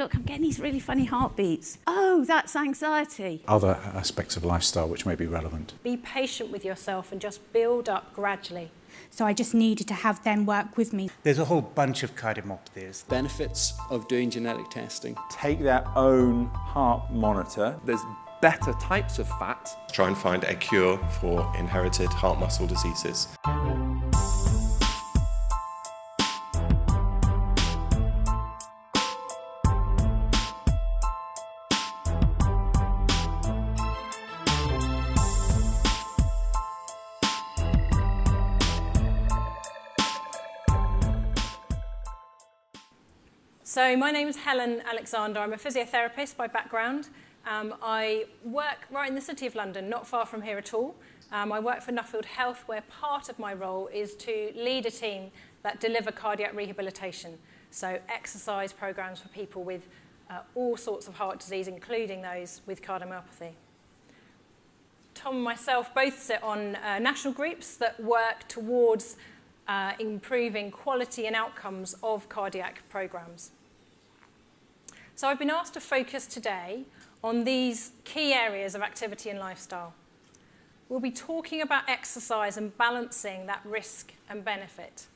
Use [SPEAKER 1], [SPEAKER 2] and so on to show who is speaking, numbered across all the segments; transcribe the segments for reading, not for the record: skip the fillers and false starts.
[SPEAKER 1] look, I'm getting these really funny heartbeats. Oh, that's anxiety.
[SPEAKER 2] Other aspects of lifestyle which may be relevant.
[SPEAKER 3] Be patient with yourself and just build up gradually.
[SPEAKER 4] So I just needed to have them work with me.
[SPEAKER 5] There's a whole bunch of cardiomyopathies.
[SPEAKER 6] Benefits of doing genetic testing.
[SPEAKER 7] Take their own heart monitor. There's better types of fat.
[SPEAKER 8] Try and find a cure for inherited heart muscle diseases.
[SPEAKER 3] So my name is Helen Alexander. I'm a physiotherapist by background. I work right in the City of London, not far from here at all. I work for Nuffield Health, where part of my role is to lead a team that deliver cardiac rehabilitation. So exercise programs for people with all sorts of heart disease, including those with cardiomyopathy. Tom and myself both sit on national groups that work towards improving quality and outcomes of cardiac programs. So I've been asked to focus today on these key areas of activity and lifestyle. We'll be talking about exercise and balancing that risk and benefit.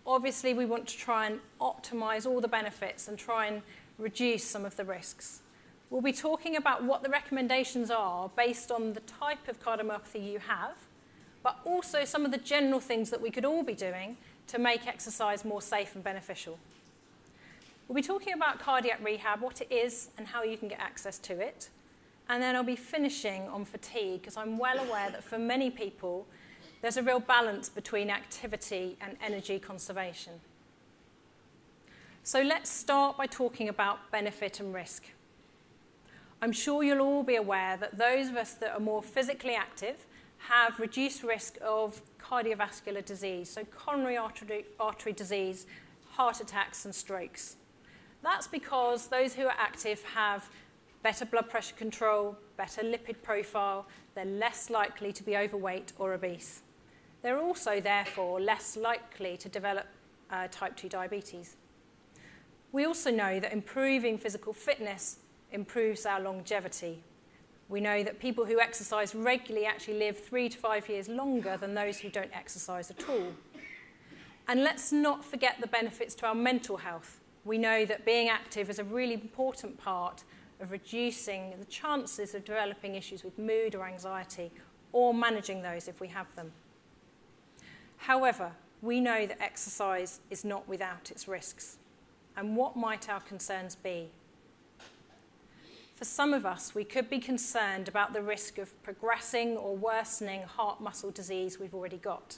[SPEAKER 3] Obviously, we want to try and optimize all the benefits and try and reduce some of the risks. We'll be talking about what the recommendations are based on the type of cardiomyopathy you have, but also some of the general things that we could all be doing to make exercise more safe and beneficial. We'll be talking about cardiac rehab, what it is and how you can get access to it. And then I'll be finishing on fatigue, because I'm well aware that for many people, there's a real balance between activity and energy conservation. So let's start by talking about benefit and risk. I'm sure you'll all be aware that those of us that are more physically active have reduced risk of cardiovascular disease, so coronary artery disease, heart attacks and strokes. That's because those who are active have better blood pressure control, better lipid profile, they're less likely to be overweight or obese. They're also, therefore, less likely to develop type 2 diabetes. We also know that improving physical fitness improves our longevity. We know that people who exercise regularly actually live 3 to 5 years longer than those who don't exercise at all. And let's not forget the benefits to our mental health. We know that being active is a really important part of reducing the chances of developing issues with mood or anxiety, or managing those if we have them. However, we know that exercise is not without its risks. And what might our concerns be? For some of us, we could be concerned about the risk of progressing or worsening heart muscle disease we've already got.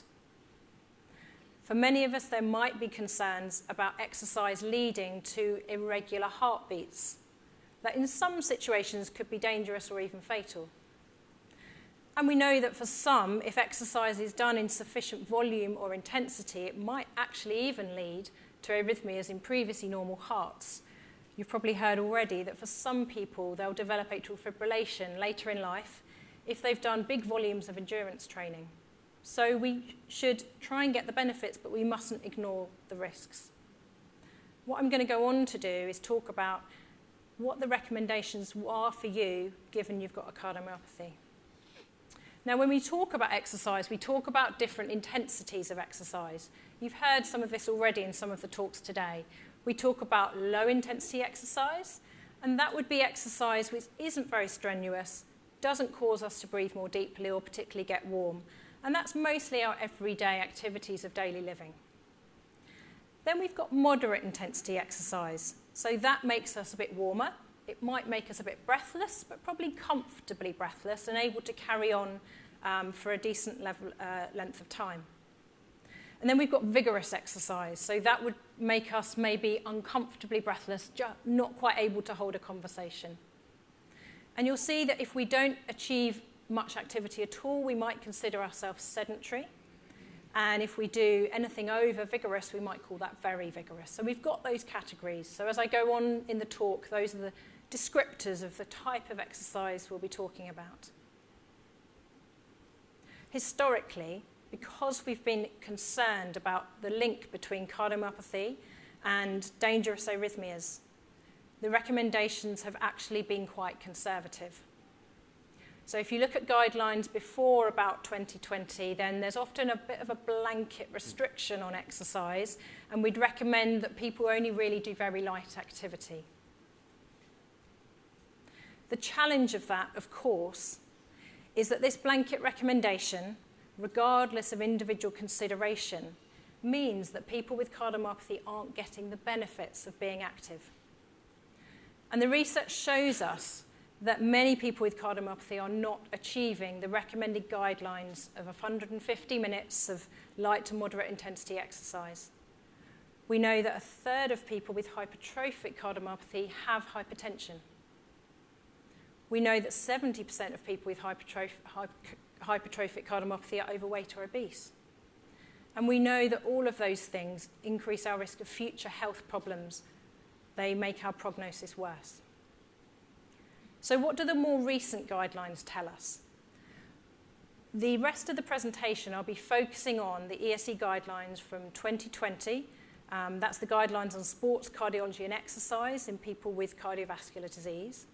[SPEAKER 3] For many of us, there might be concerns about exercise leading to irregular heartbeats that in some situations could be dangerous or even fatal. And we know that for some, if exercise is done in sufficient volume or intensity, it might actually even lead to arrhythmias in previously normal hearts. You've probably heard already that for some people, they'll develop atrial fibrillation later in life if they've done big volumes of endurance training. So we should try and get the benefits, but we mustn't ignore the risks. What I'm going to go on to do is talk about what the recommendations are for you, given you've got a cardiomyopathy. Now, when we talk about exercise, we talk about different intensities of exercise. You've heard some of this already in some of the talks today. We talk about low-intensity exercise, and that would be exercise which isn't very strenuous, doesn't cause us to breathe more deeply or particularly get warm. And that's mostly our everyday activities of daily living. Then we've got moderate intensity exercise. So that makes us a bit warmer. It might make us a bit breathless, but probably comfortably breathless and able to carry on for a decent length of time. And then we've got vigorous exercise. So that would make us maybe uncomfortably breathless, not quite able to hold a conversation. And you'll see that if we don't achieve much activity at all, we might consider ourselves sedentary. And if we do anything over vigorous, we might call that very vigorous. So we've got those categories. So as I go on in the talk, those are the descriptors of the type of exercise we'll be talking about. Historically, because we've been concerned about the link between cardiomyopathy and dangerous arrhythmias, the recommendations have actually been quite conservative. So if you look at guidelines before about 2020, then there's often a bit of a blanket restriction on exercise, and we'd recommend that people only really do very light activity. The challenge of that, of course, is that this blanket recommendation, regardless of individual consideration, means that people with cardiomyopathy aren't getting the benefits of being active. And the research shows us that many people with cardiomyopathy are not achieving the recommended guidelines of 150 minutes of light to moderate intensity exercise. We know that a third of people with hypertrophic cardiomyopathy have hypertension. We know that 70% of people with hypertrophic cardiomyopathy are overweight or obese. And we know that all of those things increase our risk of future health problems. They make our prognosis worse. So what do the more recent guidelines tell us? The rest of the presentation, I'll be focusing on the ESC guidelines from 2020. That's the guidelines on sports, cardiology and exercise in people with cardiovascular disease.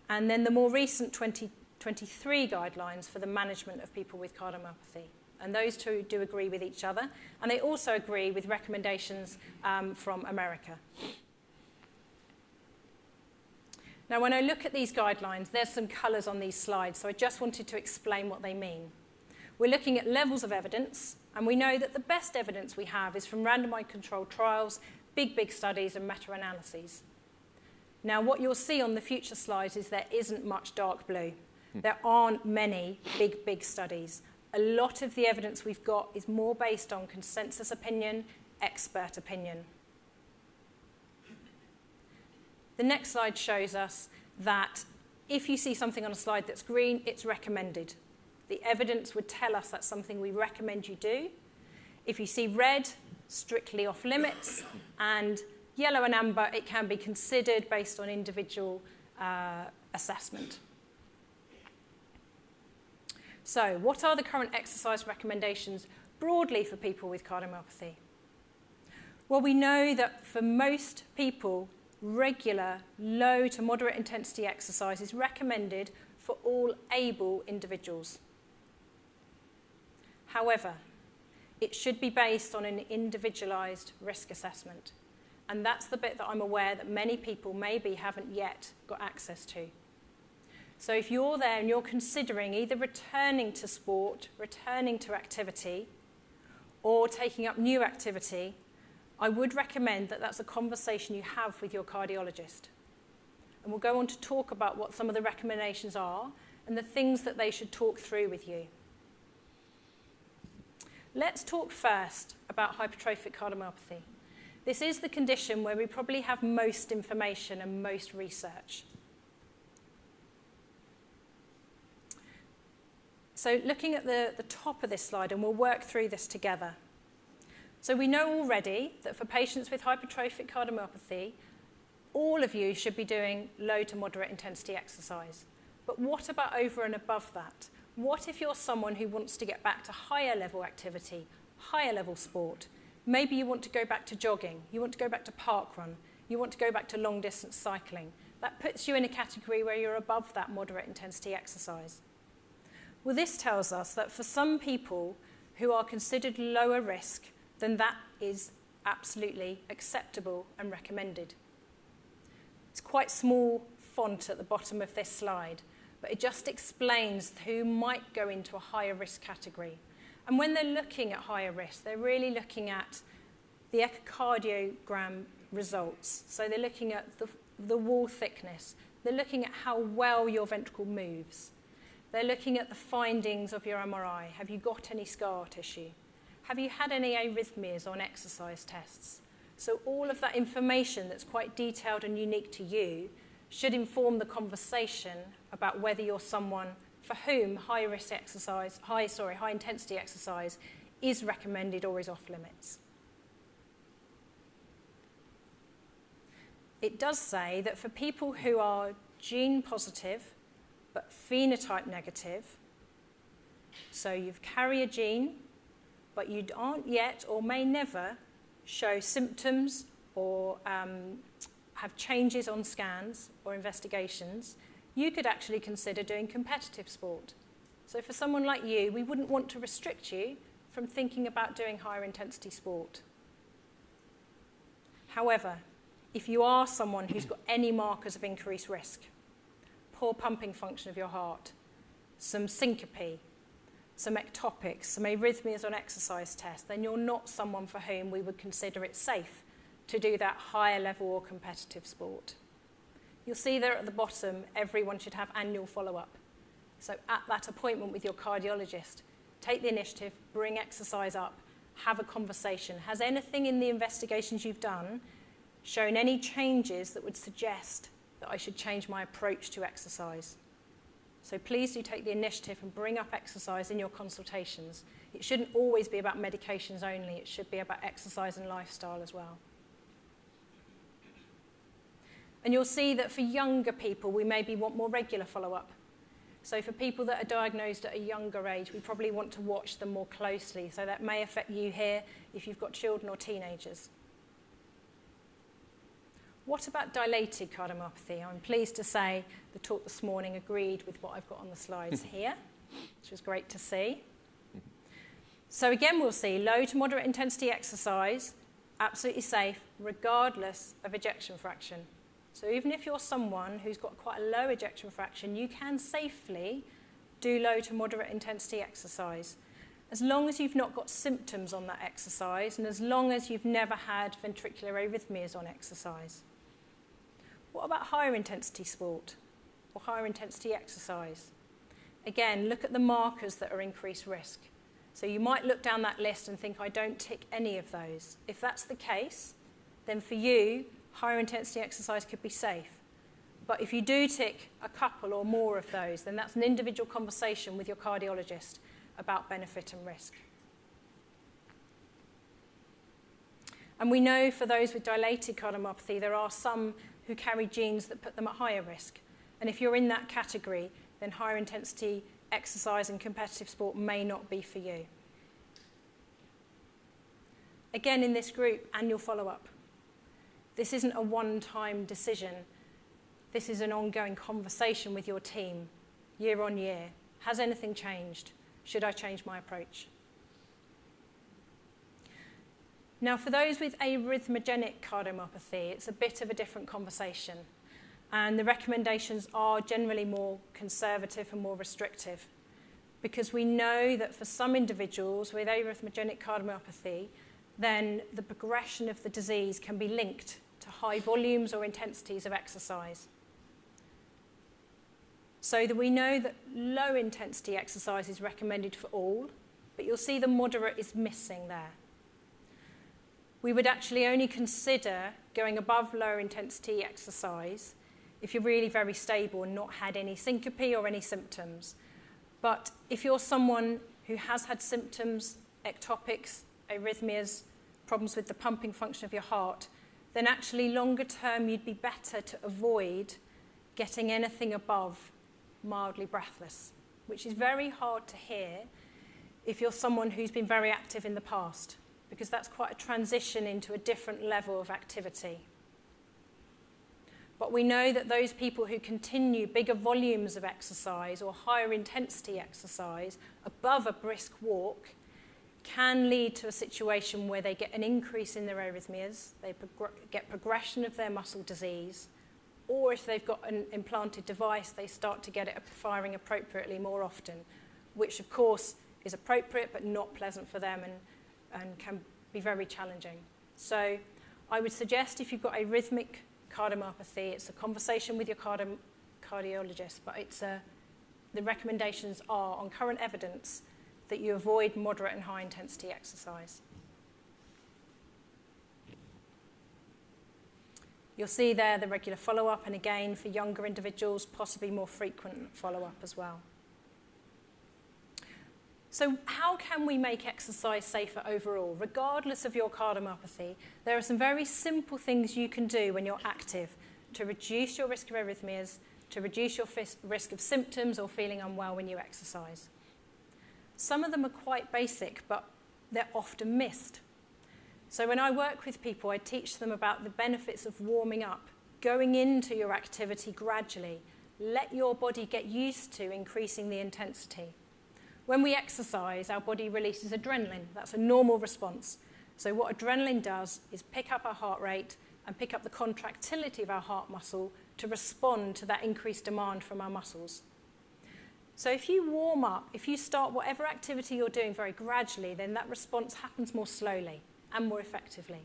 [SPEAKER 3] And then the more recent 2023 guidelines for the management of people with cardiomyopathy. And those two do agree with each other. And they also agree with recommendations from America. Now, when I look at these guidelines, there's some colours on these slides, so I just wanted to explain what they mean. We're looking at levels of evidence, and we know that the best evidence we have is from randomised controlled trials, big studies, and meta-analyses. Now, what you'll see on the future slides is there isn't much dark blue. There aren't many big studies. A lot of the evidence we've got is more based on consensus opinion, expert opinion. The next slide shows us that if you see something on a slide that's green, it's recommended. The evidence would tell us that's something we recommend you do. If you see red, strictly off limits, and yellow and amber, it can be considered based on individual assessment. So, what are the current exercise recommendations broadly for people with cardiomyopathy? Well, we know that for most people, regular, low to moderate intensity exercise is recommended for all able individuals. However, it should be based on an individualised risk assessment. And that's the bit that I'm aware that many people maybe haven't yet got access to. So if you're there and you're considering either returning to sport, returning to activity, or taking up new activity, I would recommend that that's a conversation you have with your cardiologist. And we'll go on to talk about what some of the recommendations are and the things that they should talk through with you. Let's talk first about hypertrophic cardiomyopathy. This is the condition where we probably have most information and most research. So looking at the top of this slide, and we'll work through this together. So we know already that for patients with hypertrophic cardiomyopathy, all of you should be doing low to moderate intensity exercise. But what about over and above that? What if you're someone who wants to get back to higher level activity, higher level sport? Maybe you want to go back to jogging, you want to go back to parkrun, you want to go back to long distance cycling. That puts you in a category where you're above that moderate intensity exercise. Well, this tells us that for some people who are considered lower risk, then that is absolutely acceptable and recommended. It's quite small font at the bottom of this slide, but it just explains who might go into a higher risk category. And when they're looking at higher risk, they're really looking at the echocardiogram results. So they're looking at the wall thickness. They're looking at how well your ventricle moves. They're looking at the findings of your MRI. Have you got any scar tissue? Have you had any arrhythmias on exercise tests? So all of that information that's quite detailed and unique to you should inform the conversation about whether you're someone for whom high intensity exercise is recommended or is off limits. It does say that for people who are gene positive but phenotype negative, so you carry a gene but you aren't yet or may never show symptoms or have changes on scans or investigations, you could actually consider doing competitive sport. So for someone like you, we wouldn't want to restrict you from thinking about doing higher intensity sport. However, if you are someone who's got any markers of increased risk, poor pumping function of your heart, some syncope, some ectopics, some arrhythmias on exercise test, then you're not someone for whom we would consider it safe to do that higher level or competitive sport. You'll see there at the bottom, everyone should have annual follow-up. So at that appointment with your cardiologist, take the initiative, bring exercise up, have a conversation. Has anything in the investigations you've done shown any changes that would suggest that I should change my approach to exercise? So please do take the initiative and bring up exercise in your consultations. It shouldn't always be about medications only. It should be about exercise and lifestyle as well. And you'll see that for younger people, we maybe want more regular follow-up. So for people that are diagnosed at a younger age, we probably want to watch them more closely. So that may affect you here if you've got children or teenagers. What about dilated cardiomyopathy? I'm pleased to say the talk this morning agreed with what I've got on the slides here, which was great to see. So again, we'll see low to moderate intensity exercise, absolutely safe, regardless of ejection fraction. So even if you're someone who's got quite a low ejection fraction, you can safely do low to moderate intensity exercise, as long as you've not got symptoms on that exercise and as long as you've never had ventricular arrhythmias on exercise. What about higher intensity sport or higher intensity exercise? Again, look at the markers that are increased risk. So you might look down that list and think, I don't tick any of those. If that's the case, then for you, higher intensity exercise could be safe. But if you do tick a couple or more of those, then that's an individual conversation with your cardiologist about benefit and risk. And we know for those with dilated cardiomyopathy, there are some who carry genes that put them at higher risk. And if you're in that category, then higher intensity exercise and competitive sport may not be for you. Again, in this group, annual follow-up. This isn't a one-time decision. This is an ongoing conversation with your team, year on year. Has anything changed? Should I change my approach? Now, for those with arrhythmogenic cardiomyopathy, it's a bit of a different conversation. And the recommendations are generally more conservative and more restrictive, because we know that for some individuals with arrhythmogenic cardiomyopathy, then the progression of the disease can be linked to high volumes or intensities of exercise. So that we know that low intensity exercise is recommended for all, but you'll see the moderate is missing there. We would actually only consider going above lower intensity exercise if you're really very stable and not had any syncope or any symptoms. But if you're someone who has had symptoms, ectopics, arrhythmias, problems with the pumping function of your heart, then actually longer term you'd be better to avoid getting anything above mildly breathless, which is very hard to hear if you're someone who's been very active in the past, because that's quite a transition into a different level of activity. But we know that those people who continue bigger volumes of exercise or higher intensity exercise above a brisk walk can lead to a situation where they get an increase in their arrhythmias, they get progression of their muscle disease, or if they've got an implanted device, they start to get it firing appropriately more often, which of course is appropriate but not pleasant for them and can be very challenging. So I would suggest if you've got arrhythmic cardiomyopathy, it's a conversation with your cardiologist, but the recommendations are, on current evidence, that you avoid moderate and high intensity exercise. You'll see there the regular follow-up, and again, for younger individuals, possibly more frequent follow-up as well. So how can we make exercise safer overall? Regardless of your cardiomyopathy, there are some very simple things you can do when you're active to reduce your risk of arrhythmias, to reduce your risk of symptoms or feeling unwell when you exercise. Some of them are quite basic, but they're often missed. So when I work with people, I teach them about the benefits of warming up going into your activity gradually. Let your body get used to increasing the intensity. When we exercise, our body releases adrenaline. That's a normal response. So what adrenaline does is pick up our heart rate and pick up the contractility of our heart muscle to respond to that increased demand from our muscles. So if you warm up, if you start whatever activity you're doing very gradually, then that response happens more slowly and more effectively.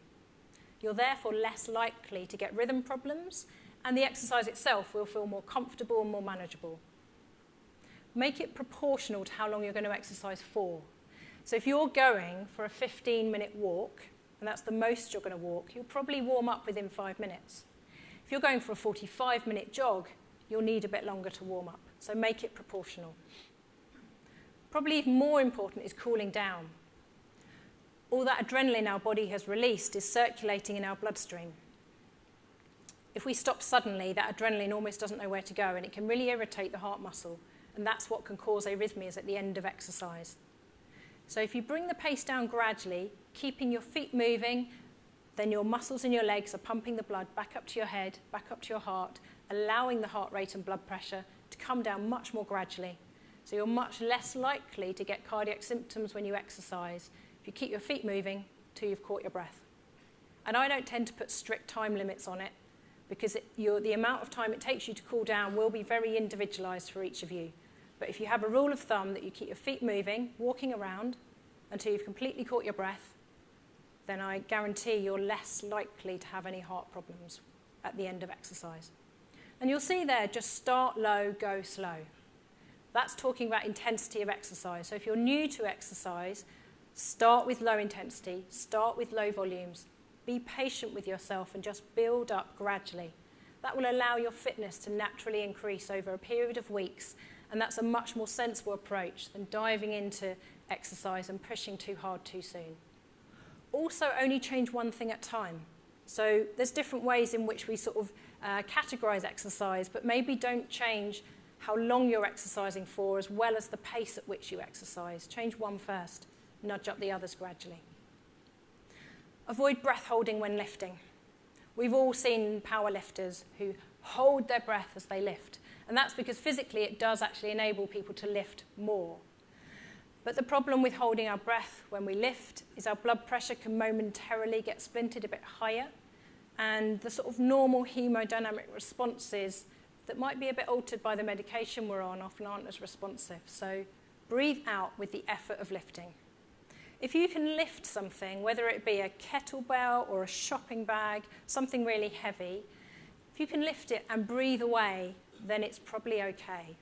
[SPEAKER 3] You're therefore less likely to get rhythm problems, and the exercise itself will feel more comfortable and more manageable. Make it proportional to how long you're going to exercise for. So if you're going for a 15-minute walk, and that's the most you're going to walk, you'll probably warm up within 5 minutes. If you're going for a 45-minute jog, you'll need a bit longer to warm up. So make it proportional. Probably even more important is cooling down. All that adrenaline our body has released is circulating in our bloodstream. If we stop suddenly, that adrenaline almost doesn't know where to go, and it can really irritate the heart muscle, and that's what can cause arrhythmias at the end of exercise. So if you bring the pace down gradually, keeping your feet moving, then your muscles in your legs are pumping the blood back up to your head, back up to your heart, allowing the heart rate and blood pressure to come down much more gradually. So you're much less likely to get cardiac symptoms when you exercise if you keep your feet moving till you've caught your breath. And I don't tend to put strict time limits on it because the amount of time it takes you to cool down will be very individualised for each of you. But if you have a rule of thumb that you keep your feet moving, walking around, until you've completely caught your breath, then I guarantee you're less likely to have any heart problems at the end of exercise. And you'll see there, just start low, go slow. That's talking about intensity of exercise. So if you're new to exercise, start with low intensity, start with low volumes. Be patient with yourself and just build up gradually. That will allow your fitness to naturally increase over a period of weeks, and that's a much more sensible approach than diving into exercise and pushing too hard too soon. Also, only change one thing at a time. So there's different ways in which we sort of categorize exercise, but maybe don't change how long you're exercising for as well as the pace at which you exercise. Change one first, nudge up the others gradually. Avoid breath holding when lifting. We've all seen power lifters who hold their breath as they lift, and that's because physically it does actually enable people to lift more. But the problem with holding our breath when we lift is our blood pressure can momentarily get splintered a bit higher, and the sort of normal hemodynamic responses that might be a bit altered by the medication we're on often aren't as responsive. So breathe out with the effort of lifting. If you can lift something, whether it be a kettlebell or a shopping bag, something really heavy, if you can lift it and breathe away, then it's probably okay.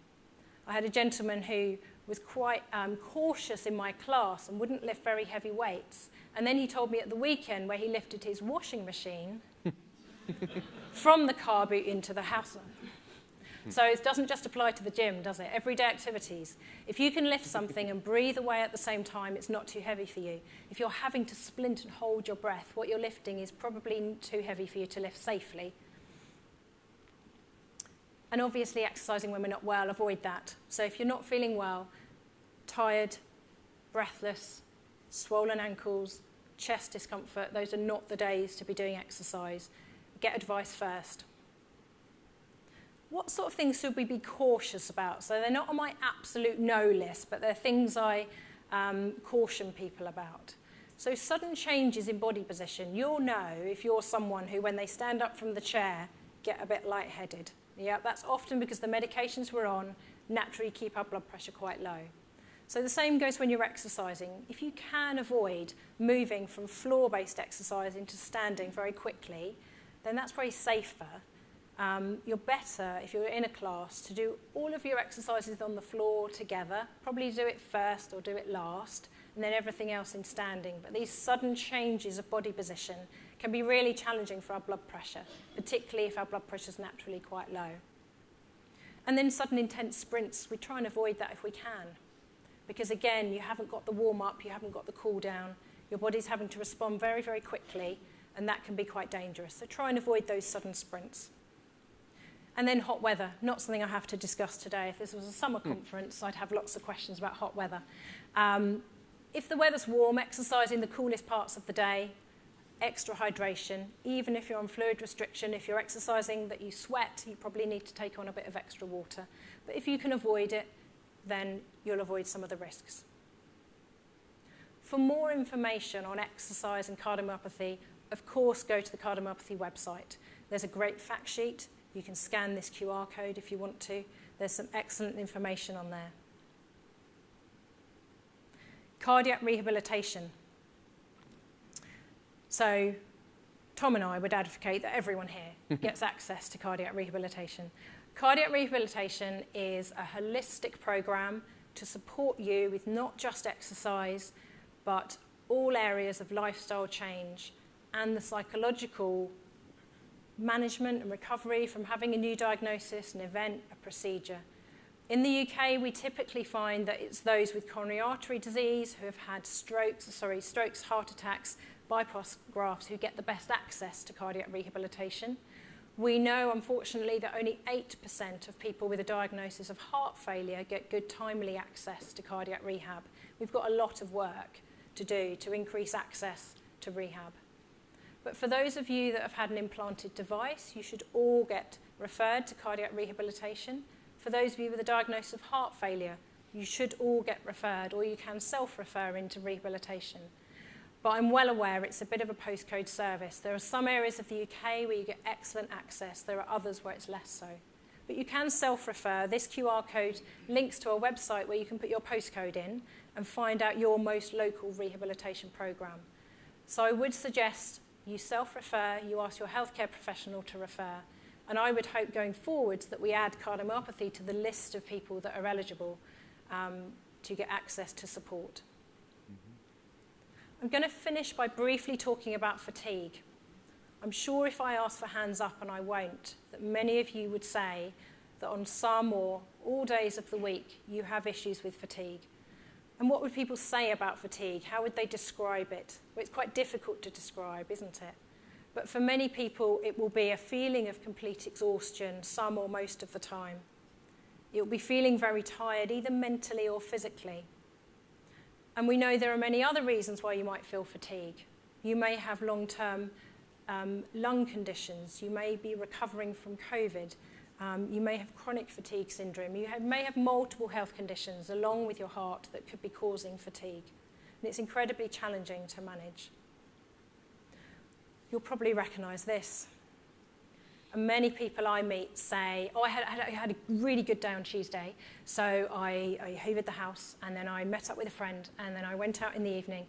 [SPEAKER 3] I had a gentleman who was quite cautious in my class and wouldn't lift very heavy weights. And then he told me at the weekend where he lifted his washing machine from the car boot into the house. So it doesn't just apply to the gym, does it? Everyday activities. If you can lift something and breathe away at the same time, it's not too heavy for you. If you're having to splint and hold your breath, what you're lifting is probably too heavy for you to lift safely. And obviously exercising when we're not well, avoid that. So if you're not feeling well, tired, breathless, swollen ankles, chest discomfort, those are not the days to be doing exercise. Get advice first. What sort of things should we be cautious about? So they're not on my absolute no list, but they're things I caution people about. So sudden changes in body position. You'll know if you're someone who, when they stand up from the chair, get a bit lightheaded. Yeah, that's often because the medications we're on naturally keep our blood pressure quite low. So the same goes when you're exercising. If you can avoid moving from floor-based exercise into standing very quickly, then that's probably safer. You're better, if you're in a class, to do all of your exercises on the floor together. Probably do it first or do it last, and then everything else in standing. But these sudden changes of body position can be really challenging for our blood pressure, particularly if our blood pressure is naturally quite low. And then sudden intense sprints, we try and avoid that if we can. Because again, you haven't got the warm-up, you haven't got the cool-down, your body's having to respond very, very quickly, and that can be quite dangerous. So try and avoid those sudden sprints. And then hot weather, not something I have to discuss today. If this was a summer conference, I'd have lots of questions about hot weather. If the weather's warm, exercise in the coolest parts of the day. extra hydration. Even if you're on fluid restriction, if you're exercising that you sweat, you probably need to take on a bit of extra water. But if you can avoid it, then you'll avoid some of the risks. For more information on exercise and cardiomyopathy, of course, go to the cardiomyopathy website. There's a great fact sheet. You can scan this QR code if you want to. There's some excellent information on there. Cardiac rehabilitation. So Tom and I would advocate that everyone here gets access to cardiac rehabilitation. Cardiac rehabilitation is a holistic program to support you with not just exercise, but all areas of lifestyle change and the psychological management and recovery from having a new diagnosis, an event, a procedure. In the UK, we typically find that it's those with coronary artery disease who have had strokes, heart attacks, bypass grafts who get the best access to cardiac rehabilitation. We know, unfortunately, that only 8% of people with a diagnosis of heart failure get good, timely access to cardiac rehab. We've got a lot of work to do to increase access to rehab. But for those of you that have had an implanted device, you should all get referred to cardiac rehabilitation. For those of you with a diagnosis of heart failure, you should all get referred, or you can self-refer into rehabilitation. But I'm well aware it's a bit of a postcode service. There are some areas of the UK where you get excellent access. There are others where it's less so. But you can self-refer. This QR code links to a website where you can put your postcode in and find out your most local rehabilitation program. So I would suggest you self-refer, you ask your healthcare professional to refer, and I would hope going forwards that we add cardiomyopathy to the list of people that are eligible to get access to support. I'm going to finish by briefly talking about fatigue. I'm sure if I ask for hands up, and I won't, that many of you would say that on some or all days of the week you have issues with fatigue. And what would people say about fatigue? How would they describe it? Well, it's quite difficult to describe, isn't it? But for many people, it will be a feeling of complete exhaustion, some or most of the time. You'll be feeling very tired, either mentally or physically. And we know there are many other reasons why you might feel fatigue. You may have long-term lung conditions. You may be recovering from COVID. You may have chronic fatigue syndrome. You may have multiple health conditions along with your heart that could be causing fatigue. And it's incredibly challenging to manage. You'll probably recognise this. And many people I meet say, oh, I had a really good day on Tuesday, so I hoovered the house, and then I met up with a friend, and then I went out in the evening.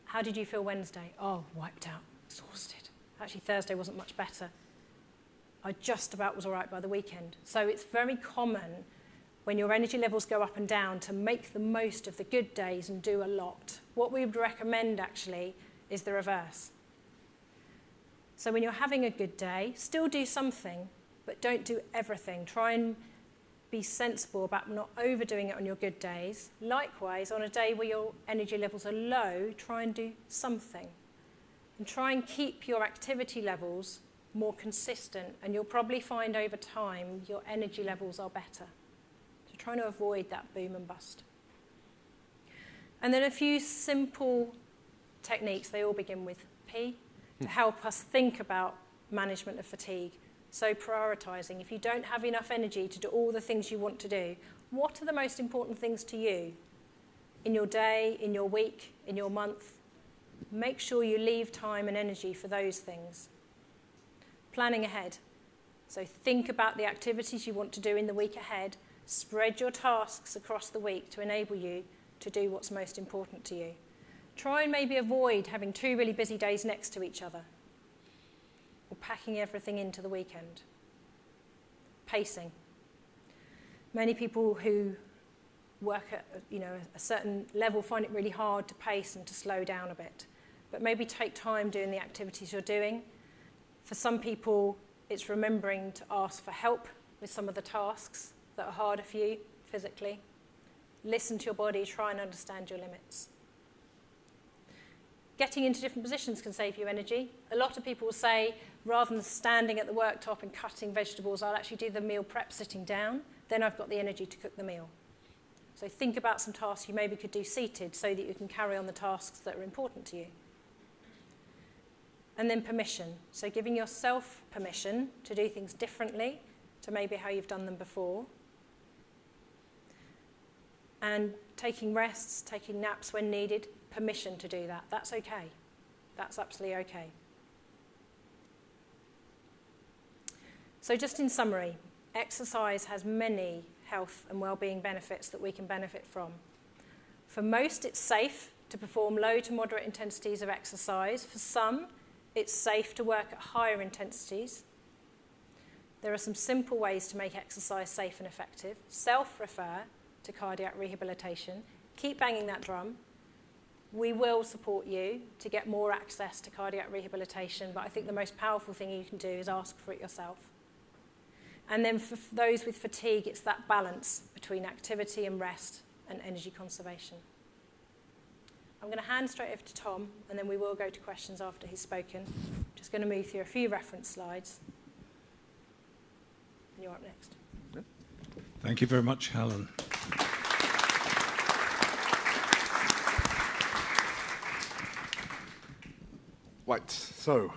[SPEAKER 3] How did you feel Wednesday? Oh, wiped out, exhausted. Actually, Thursday wasn't much better. I just about was all right by the weekend. So it's very common when your energy levels go up and down to make the most of the good days and do a lot. What we would recommend, actually, is the reverse. So when you're having a good day, still do something, but don't do everything. Try and be sensible about not overdoing it on your good days. Likewise, on a day where your energy levels are low, try and do something. And try and keep your activity levels more consistent, and you'll probably find over time your energy levels are better. So try to avoid that boom and bust. And then a few simple techniques, they all begin with P, to help us think about management of fatigue. So prioritising. If you don't have enough energy to do all the things you want to do, what are the most important things to you in your day, in your week, in your month? Make sure you leave time and energy for those things. Planning ahead. So think about the activities you want to do in the week ahead. Spread your tasks across the week to enable you to do what's most important to you. Try and maybe avoid having 2 really busy days next to each other, or packing everything into the weekend. Pacing. Many people who work at a certain level find it really hard to pace and to slow down a bit. But maybe take time doing the activities you're doing. For some people, it's remembering to ask for help with some of the tasks that are harder for you physically. Listen to your body, try and understand your limits. Getting into different positions can save you energy. A lot of people will say, rather than standing at the worktop and cutting vegetables, I'll actually do the meal prep sitting down. Then I've got the energy to cook the meal. So think about some tasks you maybe could do seated so that you can carry on the tasks that are important to you. And then permission. So giving yourself permission to do things differently to maybe how you've done them before. And taking rests, taking naps when needed, permission to do that. That's okay. That's absolutely okay. So just in summary, exercise has many health and well-being benefits that we can benefit from. For most, it's safe to perform low to moderate intensities of exercise. For some, it's safe to work at higher intensities. There are some simple ways to make exercise safe and effective. Self-refer to cardiac rehabilitation. Keep banging that drum. We will support you to get more access to cardiac rehabilitation, but I think the most powerful thing you can do is ask for it yourself. And then for those with fatigue, it's that balance between activity and rest and energy conservation. I'm going to hand straight over to Tom, and then we will go to questions after he's spoken. Just going to move through a few reference slides. And you're up next.
[SPEAKER 9] Thank you very much, Helen.
[SPEAKER 10] Right, so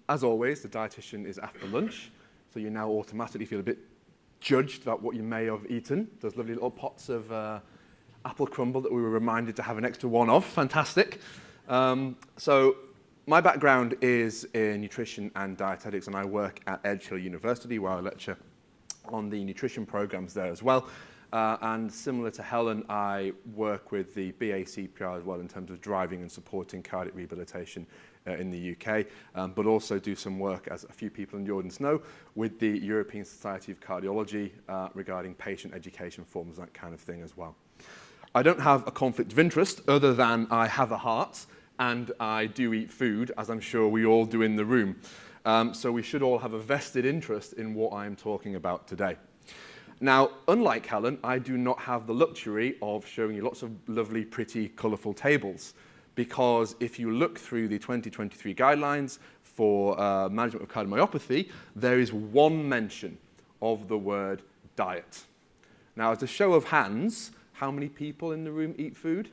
[SPEAKER 10] as always, the dietitian is after lunch, so you now automatically feel a bit judged about what you may have eaten. Those lovely little pots of apple crumble that we were reminded to have an extra one of. Fantastic. So my background is in nutrition and dietetics, and I work at Edge Hill University, where I lecture on the nutrition programs there as well. And similar to Helen, I work with the BACPR as well in terms of driving and supporting cardiac rehabilitation in the UK, but also do some work, as a few people in the audience know, with the European Society of Cardiology regarding patient education forms, that kind of thing as well. I don't have a conflict of interest other than I have a heart and I do eat food, as I'm sure we all do in the room. So we should all have a vested interest in what I'm talking about today. Now, unlike Helen, I do not have the luxury of showing you lots of lovely, pretty, colourful tables, because if you look through the 2023 guidelines for management of cardiomyopathy, there is one mention of the word diet. Now, as a show of hands, how many people in the room eat food?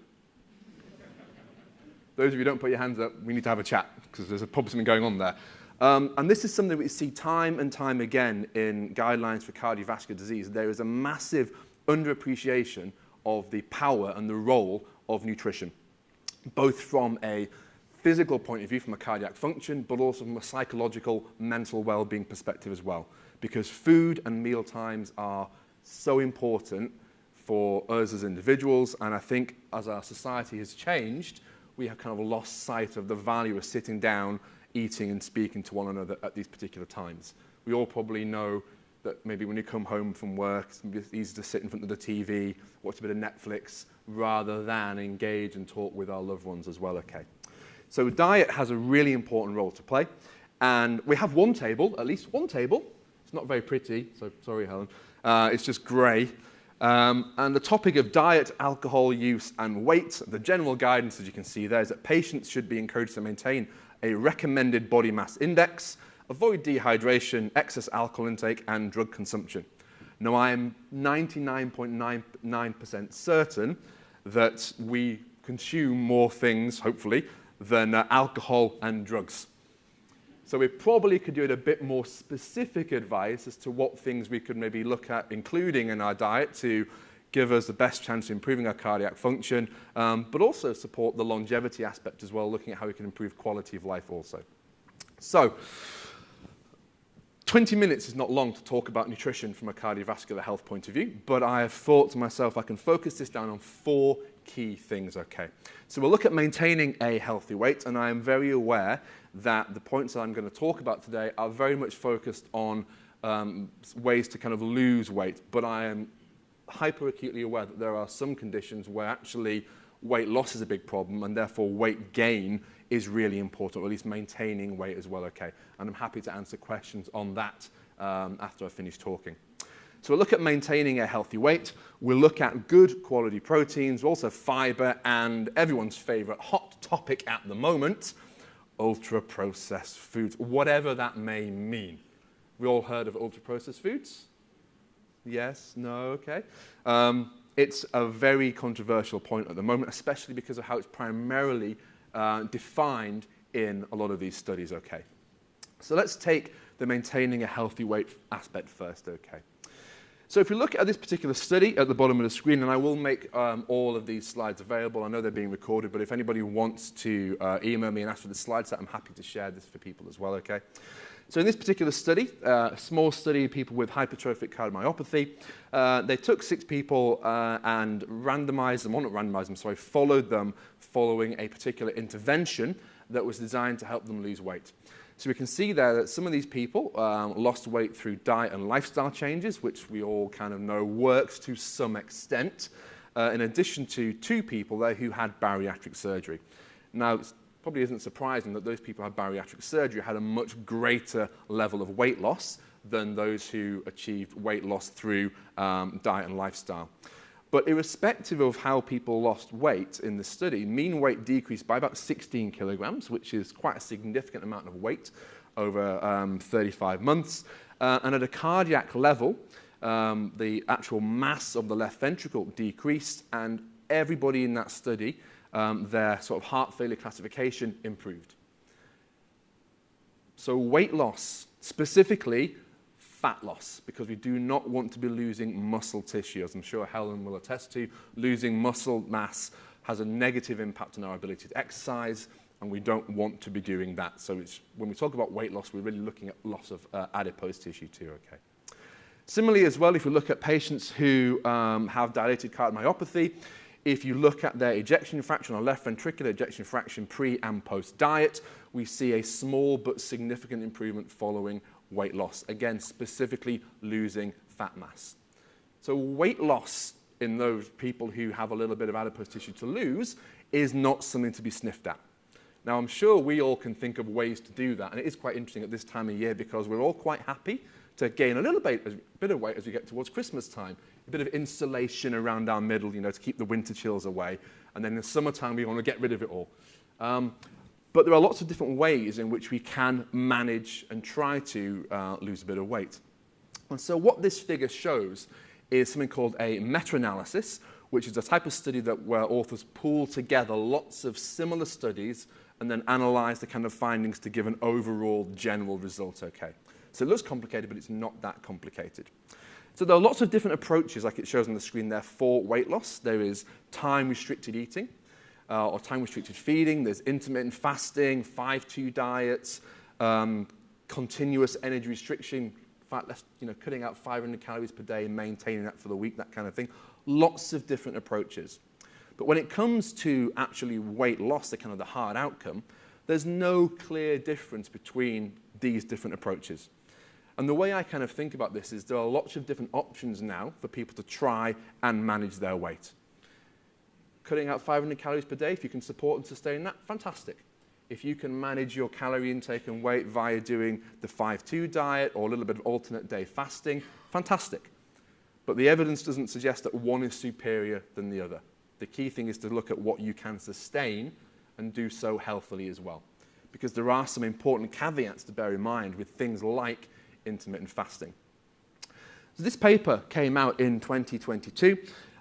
[SPEAKER 10] Those of you who don't put your hands up, we need to have a chat, because there's probably something going on there. And this is something we see time and time again in guidelines for cardiovascular disease. There is a massive underappreciation of the power and the role of nutrition, both from a physical point of view, from a cardiac function, but also from a psychological, mental well-being perspective as well. Because food and meal times are so important for us as individuals, and I think as our society has changed, we have kind of lost sight of the value of sitting down, eating and speaking to one another at these particular times. We all probably know that maybe when you come home from work, it's easy to sit in front of the TV, watch a bit of Netflix, rather than engage and talk with our loved ones as well, okay? So diet has a really important role to play, and we have one table, at least one table. It's not very pretty, so sorry, Helen. It's just grey. And the topic of diet, alcohol use, and weight, the general guidance, as you can see there, is that patients should be encouraged to maintain a recommended body mass index, avoid dehydration, excess alcohol intake, and drug consumption. Now, I am 99.99% certain that we consume more things, hopefully, than alcohol and drugs. So we probably could do it a bit more specific advice as to what things we could maybe look at including in our diet to give us the best chance of improving our cardiac function, but also support the longevity aspect as well, looking at how we can improve quality of life also. So, 20 minutes is not long to talk about nutrition from a cardiovascular health point of view, but I have thought to myself I can focus this down on 4 key things, okay? So we'll look at maintaining a healthy weight, and I am very aware that the points that I'm going to talk about today are very much focused on ways to kind of lose weight, but I am hyper acutely aware that there are some conditions where actually weight loss is a big problem, and therefore weight gain is really important, or at least maintaining weight as well, okay? And I'm happy to answer questions on that after I finish talking. So we'll look at maintaining a healthy weight. We'll look at good quality proteins, also fibre, and everyone's favourite hot topic at the moment, ultra-processed foods, whatever that may mean. We all heard of ultra-processed foods? Yes? No? Okay. It's a very controversial point at the moment, especially because of how it's primarily defined in a lot of these studies, okay? So let's take the maintaining a healthy weight aspect first, okay? So if we look at this particular study at the bottom of the screen, and I will make all of these slides available. I know they're being recorded, but if anybody wants to email me and ask for the slide set, I'm happy to share this for people as well, okay? So in this particular study, a small study of people with hypertrophic cardiomyopathy, they took 6 people and randomized them, or not randomized them, sorry, followed them following a particular intervention that was designed to help them lose weight. So we can see there that some of these people lost weight through diet and lifestyle changes, which we all kind of know works to some extent, in addition to 2 people there who had bariatric surgery. Now, it probably isn't surprising that those people who had bariatric surgery had a much greater level of weight loss than those who achieved weight loss through diet and lifestyle. But irrespective of how people lost weight in the study, mean weight decreased by about 16 kilograms, which is quite a significant amount of weight over 35 months. And at a cardiac level, the actual mass of the left ventricle decreased, and everybody in that study, their sort of heart failure classification improved. So weight loss, specifically fat loss, because we do not want to be losing muscle tissue. As I'm sure Helen will attest to, losing muscle mass has a negative impact on our ability to exercise, and we don't want to be doing that. So when we talk about weight loss, we're really looking at loss of adipose tissue too, okay? Similarly as well, if we look at patients who have dilated cardiomyopathy, if you look at their ejection fraction or left ventricular ejection fraction pre and post diet, we see a small but significant improvement following weight loss, again, specifically losing fat mass. So weight loss in those people who have a little bit of adipose tissue to lose is not something to be sniffed at. Now, I'm sure we all can think of ways to do that, and it is quite interesting at this time of year because we're all quite happy to gain a little bit of weight as we get towards Christmas time, a bit of insulation around our middle, you know, to keep the winter chills away, and then in the summertime we want to get rid of it all. But there are lots of different ways in which we can manage and try to lose a bit of weight. And so what this figure shows is something called a meta-analysis, which is a type of study where authors pool together lots of similar studies and then analyze the kind of findings to give an overall general result, okay? So it looks complicated, but it's not that complicated. So there are lots of different approaches, like it shows on the screen there, for weight loss. There is time-restricted eating, or time-restricted feeding. There's intermittent fasting, 5-2 diets, continuous energy restriction, cutting out 500 calories per day and maintaining that for the week, that kind of thing. Lots of different approaches. But when it comes to actually weight loss, the kind of the hard outcome, there's no clear difference between these different approaches. And the way I kind of think about this is there are lots of different options now for people to try and manage their weight. Cutting out 500 calories per day, if you can support and sustain that, fantastic. If you can manage your calorie intake and weight via doing the 5-2 diet or a little bit of alternate day fasting, fantastic. But the evidence doesn't suggest that one is superior than the other. The key thing is to look at what you can sustain and do so healthily as well. Because there are some important caveats to bear in mind with things like intermittent fasting. So this paper came out in 2022,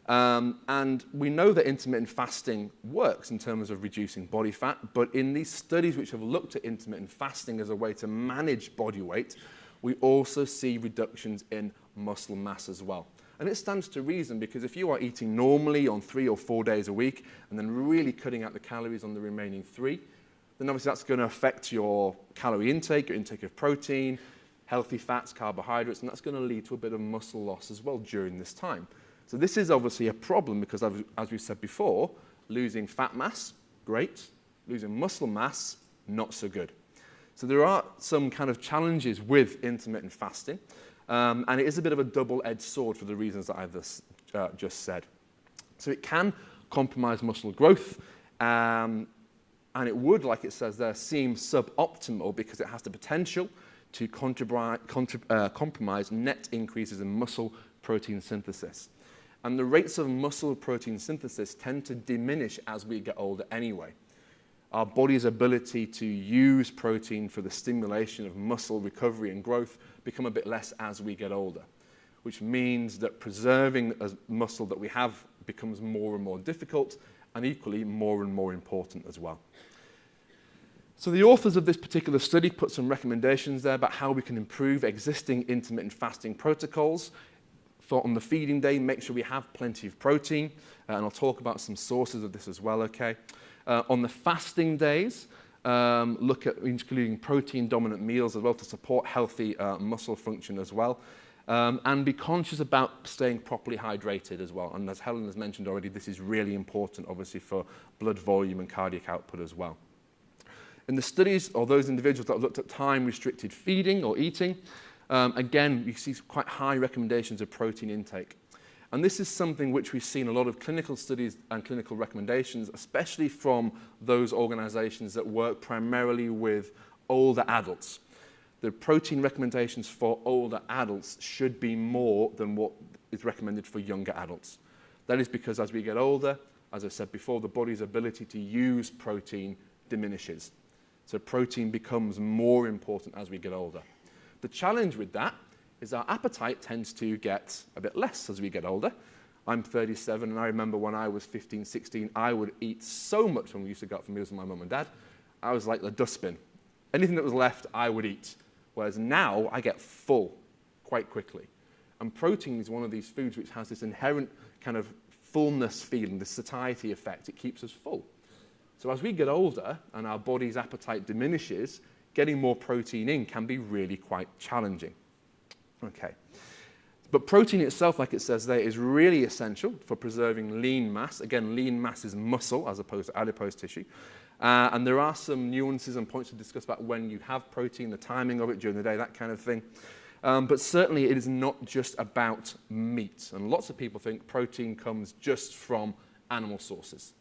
[SPEAKER 10] and we know that intermittent fasting works in terms of reducing body fat, but in these studies which have looked at intermittent fasting as a way to manage body weight, we also see reductions in muscle mass as well. And it stands to reason because if you are eating normally on 3 or 4 days a week and then really cutting out the calories on the remaining 3, then obviously that's going to affect your calorie intake, your intake of protein, healthy fats, carbohydrates, and that's going to lead to a bit of muscle loss as well during this time. So this is obviously a problem because, as we said before, losing fat mass, great. Losing muscle mass, not so good. So there are some kind of challenges with intermittent fasting, and it is a bit of a double-edged sword for the reasons that I've just said. So it can compromise muscle growth, and it would, like it says there, seem suboptimal because it has the potential to compromise net increases in muscle protein synthesis. And the rates of muscle protein synthesis tend to diminish as we get older anyway. Our body's ability to use protein for the stimulation of muscle recovery and growth become a bit less as we get older, which means that preserving the muscle that we have becomes more and more difficult and equally more and more important as well. So the authors of this particular study put some recommendations there about how we can improve existing intermittent fasting protocols. On the feeding day, make sure we have plenty of protein, and I'll talk about some sources of this as well, okay? On the fasting days, look at including protein-dominant meals as well to support healthy muscle function as well. And be conscious about staying properly hydrated as well. And as Helen has mentioned already, this is really important, obviously, for blood volume and cardiac output as well. In the studies, or those individuals that have looked at time-restricted feeding or eating, again, you see quite high recommendations of protein intake. And this is something which we've seen a lot of clinical studies and clinical recommendations, especially from those organizations that work primarily with older adults. The protein recommendations for older adults should be more than what is recommended for younger adults. That is because as we get older, as I said before, the body's ability to use protein diminishes. So protein becomes more important as we get older. The challenge with that is our appetite tends to get a bit less as we get older. I'm 37, and I remember when I was 15, 16, I would eat so much when we used to go out for meals with my mum and dad. I was like the dustbin. Anything that was left, I would eat. Whereas now, I get full quite quickly. And protein is one of these foods which has this inherent kind of fullness feeling, this satiety effect. It keeps us full. So as we get older and our body's appetite diminishes, getting more protein in can be really quite challenging. Okay. But protein itself, like it says there, is really essential for preserving lean mass. Again, lean mass is muscle as opposed to adipose tissue. And there are some nuances and points to discuss about when you have protein, the timing of it during the day, that kind of thing. But certainly it is not just about meat. And lots of people think protein comes just from animal sources.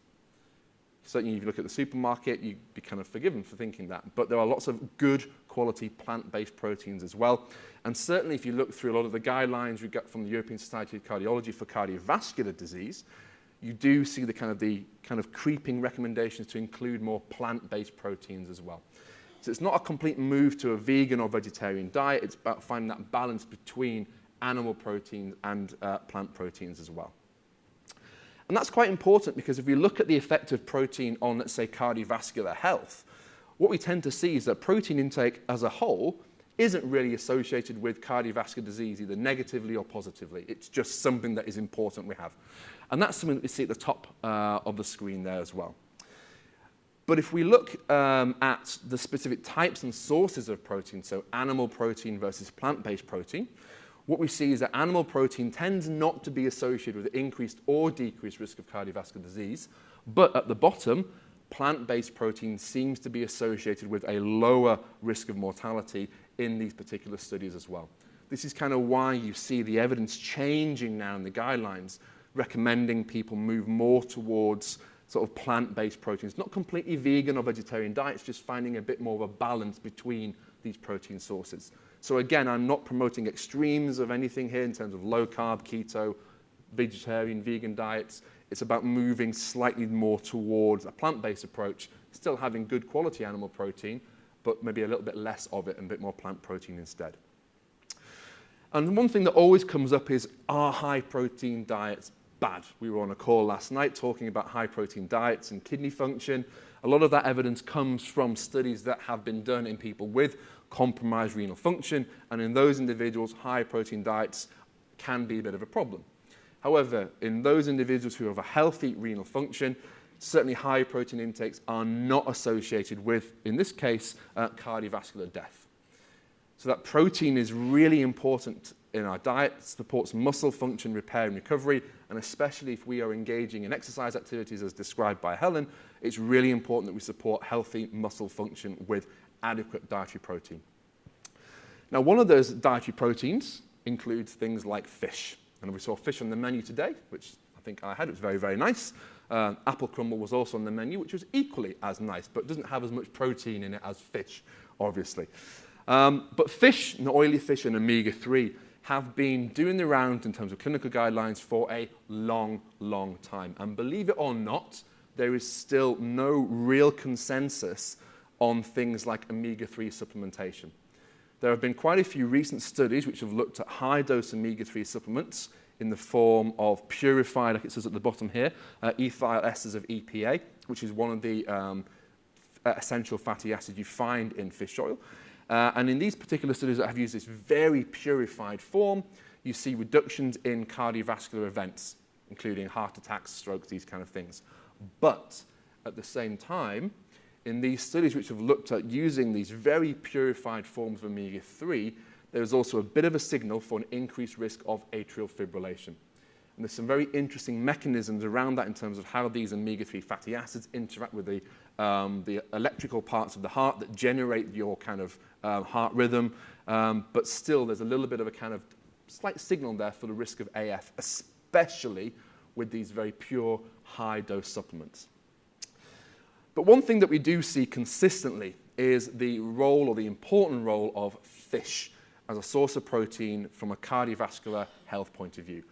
[SPEAKER 10] Certainly, if you look at the supermarket, you'd be kind of forgiven for thinking that. But there are lots of good quality plant-based proteins as well. And certainly, if you look through a lot of the guidelines we get from the European Society of Cardiology for cardiovascular disease, you do see the kind of creeping recommendations to include more plant-based proteins as well. So it's not a complete move to a vegan or vegetarian diet. It's about finding that balance between animal proteins and plant proteins as well. And that's quite important because if we look at the effect of protein on, let's say, cardiovascular health, what we tend to see is that protein intake as a whole isn't really associated with cardiovascular disease either negatively or positively. It's just something that is important we have. And that's something that we see at the top of the screen there as well. But if we look at the specific types and sources of protein, so animal protein versus plant-based protein, what we see is that animal protein tends not to be associated with increased or decreased risk of cardiovascular disease, but at the bottom, plant-based protein seems to be associated with a lower risk of mortality in these particular studies as well. This is kind of why you see the evidence changing now in the guidelines, recommending people move more towards sort of plant-based proteins, not completely vegan or vegetarian diets, just finding a bit more of a balance between these protein sources. So again, I'm not promoting extremes of anything here in terms of low-carb, keto, vegetarian, vegan diets. It's about moving slightly more towards a plant-based approach, still having good quality animal protein, but maybe a little bit less of it and a bit more plant protein instead. And one thing that always comes up is, are high-protein diets bad? We were on a call last night talking about high-protein diets and kidney function. A lot of that evidence comes from studies that have been done in people with compromised renal function, and in those individuals, high-protein diets can be a bit of a problem. However, in those individuals who have a healthy renal function, certainly high-protein intakes are not associated with, in this case, cardiovascular death. So that protein is really important in our diet, supports muscle function, repair and recovery, and especially if we are engaging in exercise activities as described by Helen, it's really important that we support healthy muscle function with adequate dietary protein. Now, one of those dietary proteins includes things like fish. And we saw fish on the menu today, which I think I had. It was very, very nice. Apple crumble was also on the menu, which was equally as nice, but doesn't have as much protein in it as fish, obviously. But fish, and oily fish and omega-3, have been doing the rounds in terms of clinical guidelines for a long, long time. And believe it or not, there is still no real consensus on things like omega-3 supplementation. There have been quite a few recent studies which have looked at high-dose omega-3 supplements in the form of purified, like it says at the bottom here, ethyl esters of EPA, which is one of the essential fatty acid you find in fish oil. And in these particular studies that have used this very purified form, you see reductions in cardiovascular events, including heart attacks, strokes, these kind of things. But at the same time, in these studies which have looked at using these very purified forms of omega-3, there is also a bit of a signal for an increased risk of atrial fibrillation. And there's some very interesting mechanisms around that in terms of how these omega-3 fatty acids interact with the electrical parts of the heart that generate your kind of heart rhythm. But still, there's a little bit of a kind of slight signal there for the risk of AF, especially with these very pure, high-dose supplements. But one thing that we do see consistently is the role, or the important role, of fish as a source of protein from a cardiovascular health point of view.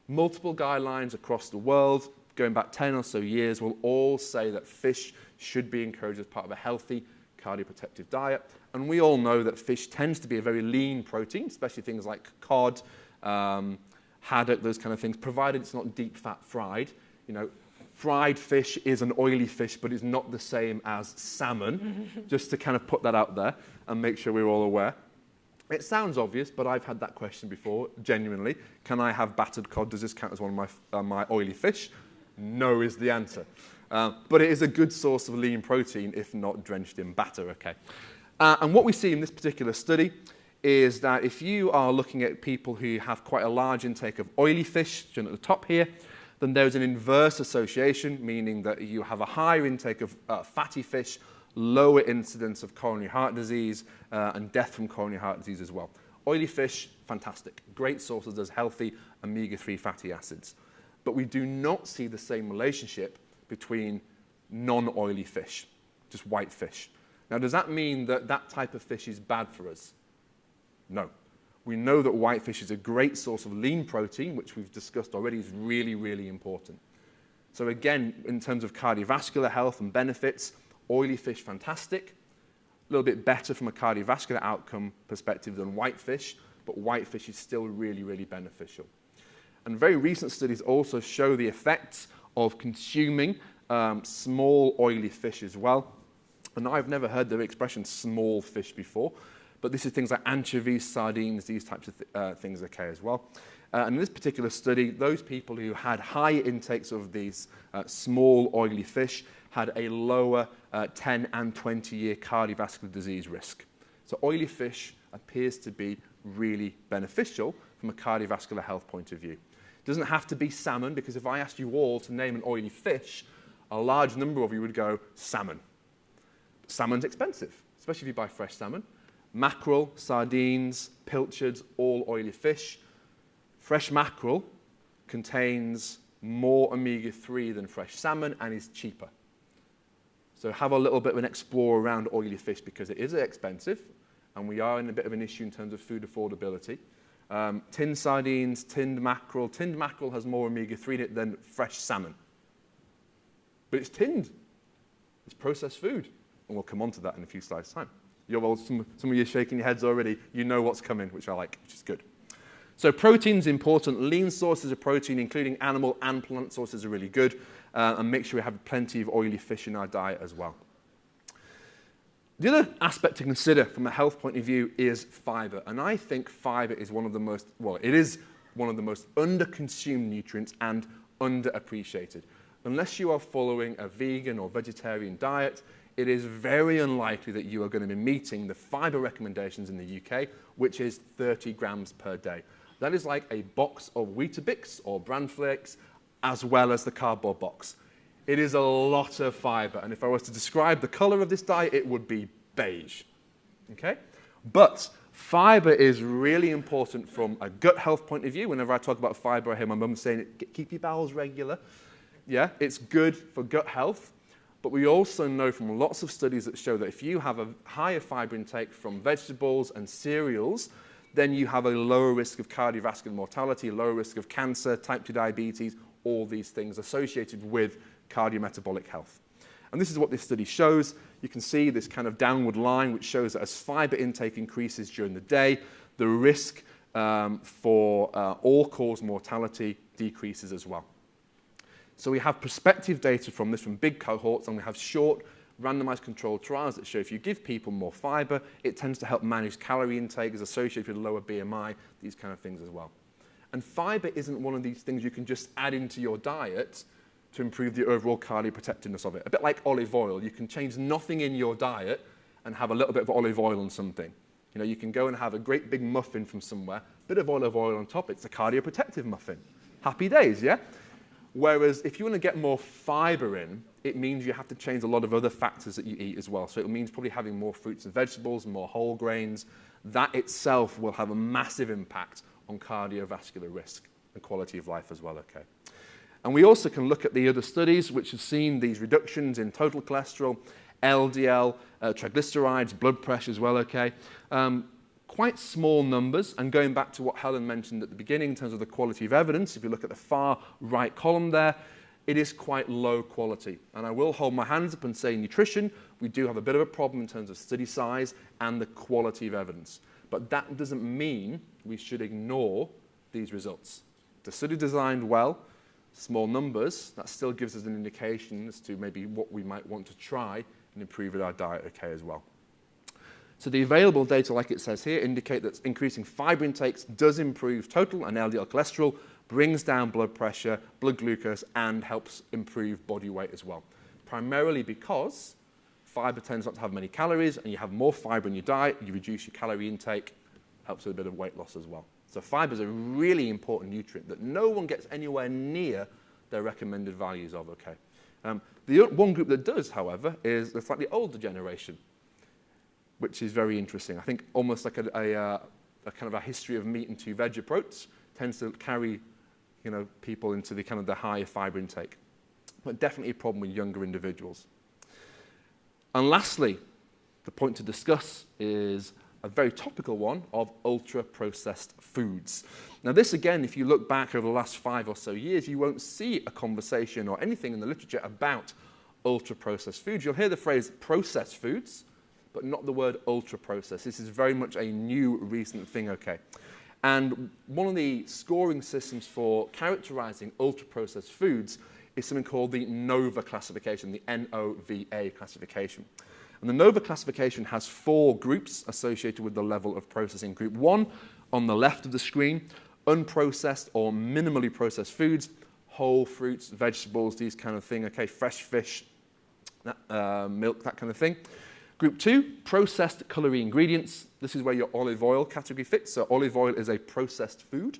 [SPEAKER 10] Multiple guidelines across the world, going back 10 or so years, will all say that fish should be encouraged as part of a healthy cardioprotective diet. And we all know that fish tends to be a very lean protein, especially things like cod, haddock, those kind of things, provided it's not deep fat fried. You know, fried fish is an oily fish, but it's not the same as salmon, just to kind of put that out there and make sure we're all aware. It sounds obvious, but I've had that question before, genuinely. Can I have battered cod? Does this count as one of my oily fish? No is the answer. But it is a good source of lean protein, if not drenched in batter, okay? And what we see in this particular study is that if you are looking at people who have quite a large intake of oily fish, shown at the top here, then there's an inverse association, meaning that you have a higher intake of fatty fish, lower incidence of coronary heart disease, and death from coronary heart disease as well. Oily fish, fantastic. Great sources as healthy omega-3 fatty acids. But we do not see the same relationship between non-oily fish, just white fish. Now, does that mean that that type of fish is bad for us? No. We know that white fish is a great source of lean protein, which we've discussed already is really, really important. So again, in terms of cardiovascular health and benefits, oily fish, fantastic. A little bit better from a cardiovascular outcome perspective than white fish, but white fish is still really, really beneficial. And very recent studies also show the effects of consuming small oily fish as well. And I've never heard the expression small fish before, but this is things like anchovies, sardines, these types of things okay as well. And in this particular study, those people who had high intakes of these small oily fish had a lower 10 and 20-year cardiovascular disease risk. So oily fish appears to be really beneficial from a cardiovascular health point of view. It doesn't have to be salmon, because if I asked you all to name an oily fish, a large number of you would go salmon. Salmon's expensive, especially if you buy fresh salmon. Mackerel, sardines, pilchards, all oily fish. Fresh mackerel contains more omega-3 than fresh salmon and is cheaper. So have a little bit of an explore around oily fish, because it is expensive and we are in a bit of an issue in terms of food affordability. Tinned sardines, tinned mackerel. Tinned mackerel has more omega-3 in it than fresh salmon. But it's tinned. It's processed food. And we'll come on to that in a few slides' time. Some of you are shaking your heads already. You know what's coming, which I like, which is good. So protein's important. Lean sources of protein, including animal and plant sources, are really good. And make sure we have plenty of oily fish in our diet as well. The other aspect to consider from a health point of view is fibre. And I think fibre is one of the most, well, it is one of the most under-consumed nutrients and underappreciated. Unless you are following a vegan or vegetarian diet, it is very unlikely that you are going to be meeting the fibre recommendations in the UK, which is 30 grams per day. That is like a box of Weetabix or bran flakes, as well as the cardboard box. It is a lot of fibre, and if I was to describe the colour of this diet, it would be beige. Okay? But fibre is really important from a gut health point of view. Whenever I talk about fibre, I hear my mum saying, keep your bowels regular. Yeah, it's good for gut health. But we also know from lots of studies that show that if you have a higher fibre intake from vegetables and cereals, then you have a lower risk of cardiovascular mortality, lower risk of cancer, type 2 diabetes, all these things associated with cardiometabolic health. And this is what this study shows. You can see this kind of downward line, which shows that as fibre intake increases during the day, the risk for all-cause mortality decreases as well. So we have prospective data from this from big cohorts, and we have short randomized controlled trials that show if you give people more fibre, it tends to help manage calorie intake, is associated with lower BMI, these kind of things as well. And fibre isn't one of these things you can just add into your diet to improve the overall cardioprotectiveness of it. A bit like olive oil. You can change nothing in your diet and have a little bit of olive oil on something. You know, you can go and have a great big muffin from somewhere, bit of olive oil on top, it's a cardioprotective muffin. Happy days, yeah? Whereas if you want to get more fibre in, it means you have to change a lot of other factors that you eat as well. So it means probably having more fruits and vegetables, more whole grains. That itself will have a massive impact on cardiovascular risk and quality of life as well, okay? And we also can look at the other studies which have seen these reductions in total cholesterol, LDL, triglycerides, blood pressure as well, okay? Quite small numbers, and going back to what Helen mentioned at the beginning in terms of the quality of evidence, if you look at the far right column there, it is quite low quality. And I will hold my hands up and say nutrition, we do have a bit of a problem in terms of study size and the quality of evidence. But that doesn't mean we should ignore these results. The study designed well, small numbers, that still gives us an indication as to maybe what we might want to try and improve with our diet, okay, as well. So the available data, like it says here, indicate that increasing fibre intakes does improve total and LDL cholesterol, brings down blood pressure, blood glucose, and helps improve body weight as well. Primarily because fibre tends not to have many calories, and you have more fibre in your diet, you reduce your calorie intake, helps with a bit of weight loss as well. So fibre is a really important nutrient that no one gets anywhere near their recommended values of, okay. The one group that does, however, is the slightly older generation, which is very interesting. I think almost like a kind of a history of meat and two veg approach tends to carry, you know, people into the kind of the higher fibre intake. But definitely a problem with younger individuals. And lastly, the point to discuss is a very topical one of ultra-processed foods. Now this again, if you look back over the last 5 or so years, you won't see a conversation or anything in the literature about ultra-processed foods. You'll hear the phrase processed foods, but not the word ultra-processed. This is very much a new, recent thing, okay? And one of the scoring systems for characterizing ultra-processed foods is something called the NOVA classification, the N-O-V-A classification. And the NOVA classification has 4 groups associated with the level of processing. Group 1, on the left of the screen, unprocessed or minimally processed foods, whole fruits, vegetables, these kind of thing, okay, fresh fish, milk, that kind of thing. Group 2, processed culinary ingredients. This is where your olive oil category fits. So olive oil is a processed food.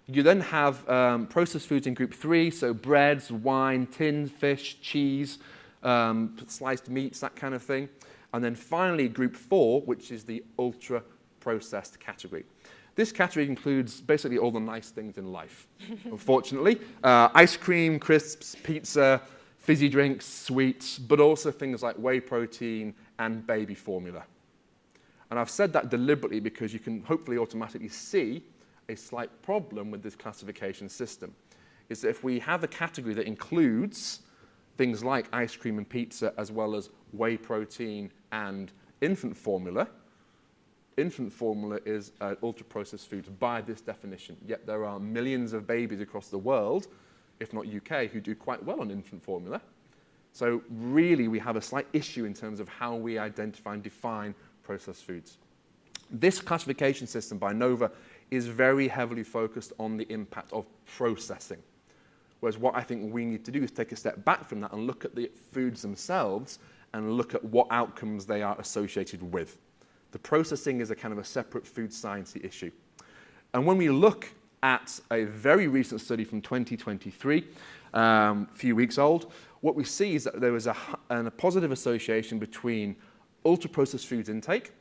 [SPEAKER 10] You then have processed foods in group 3, so breads, wine, tinned fish, cheese, sliced meats, that kind of thing. And then finally, group 4, which is the ultra-processed category. This category includes basically all the nice things in life, unfortunately. Ice cream, crisps, pizza, fizzy drinks, sweets, but also things like whey protein and baby formula. And I've said that deliberately because you can hopefully automatically see a slight problem with this classification system. Is that if we have a category that includes things like ice cream and pizza as well as whey protein and infant formula is ultra-processed foods by this definition. Yet there are millions of babies across the world, if not UK, who do quite well on infant formula. So really we have a slight issue in terms of how we identify and define processed foods. This classification system by NOVA is very heavily focused on the impact of processing. Whereas what I think we need to do is take a step back from that and look at the foods themselves and look at what outcomes they are associated with. The processing is a kind of a separate food sciencey issue. And when we look at a very recent study from 2023, a few weeks old, what we see is that there was a positive association between ultra-processed foods intake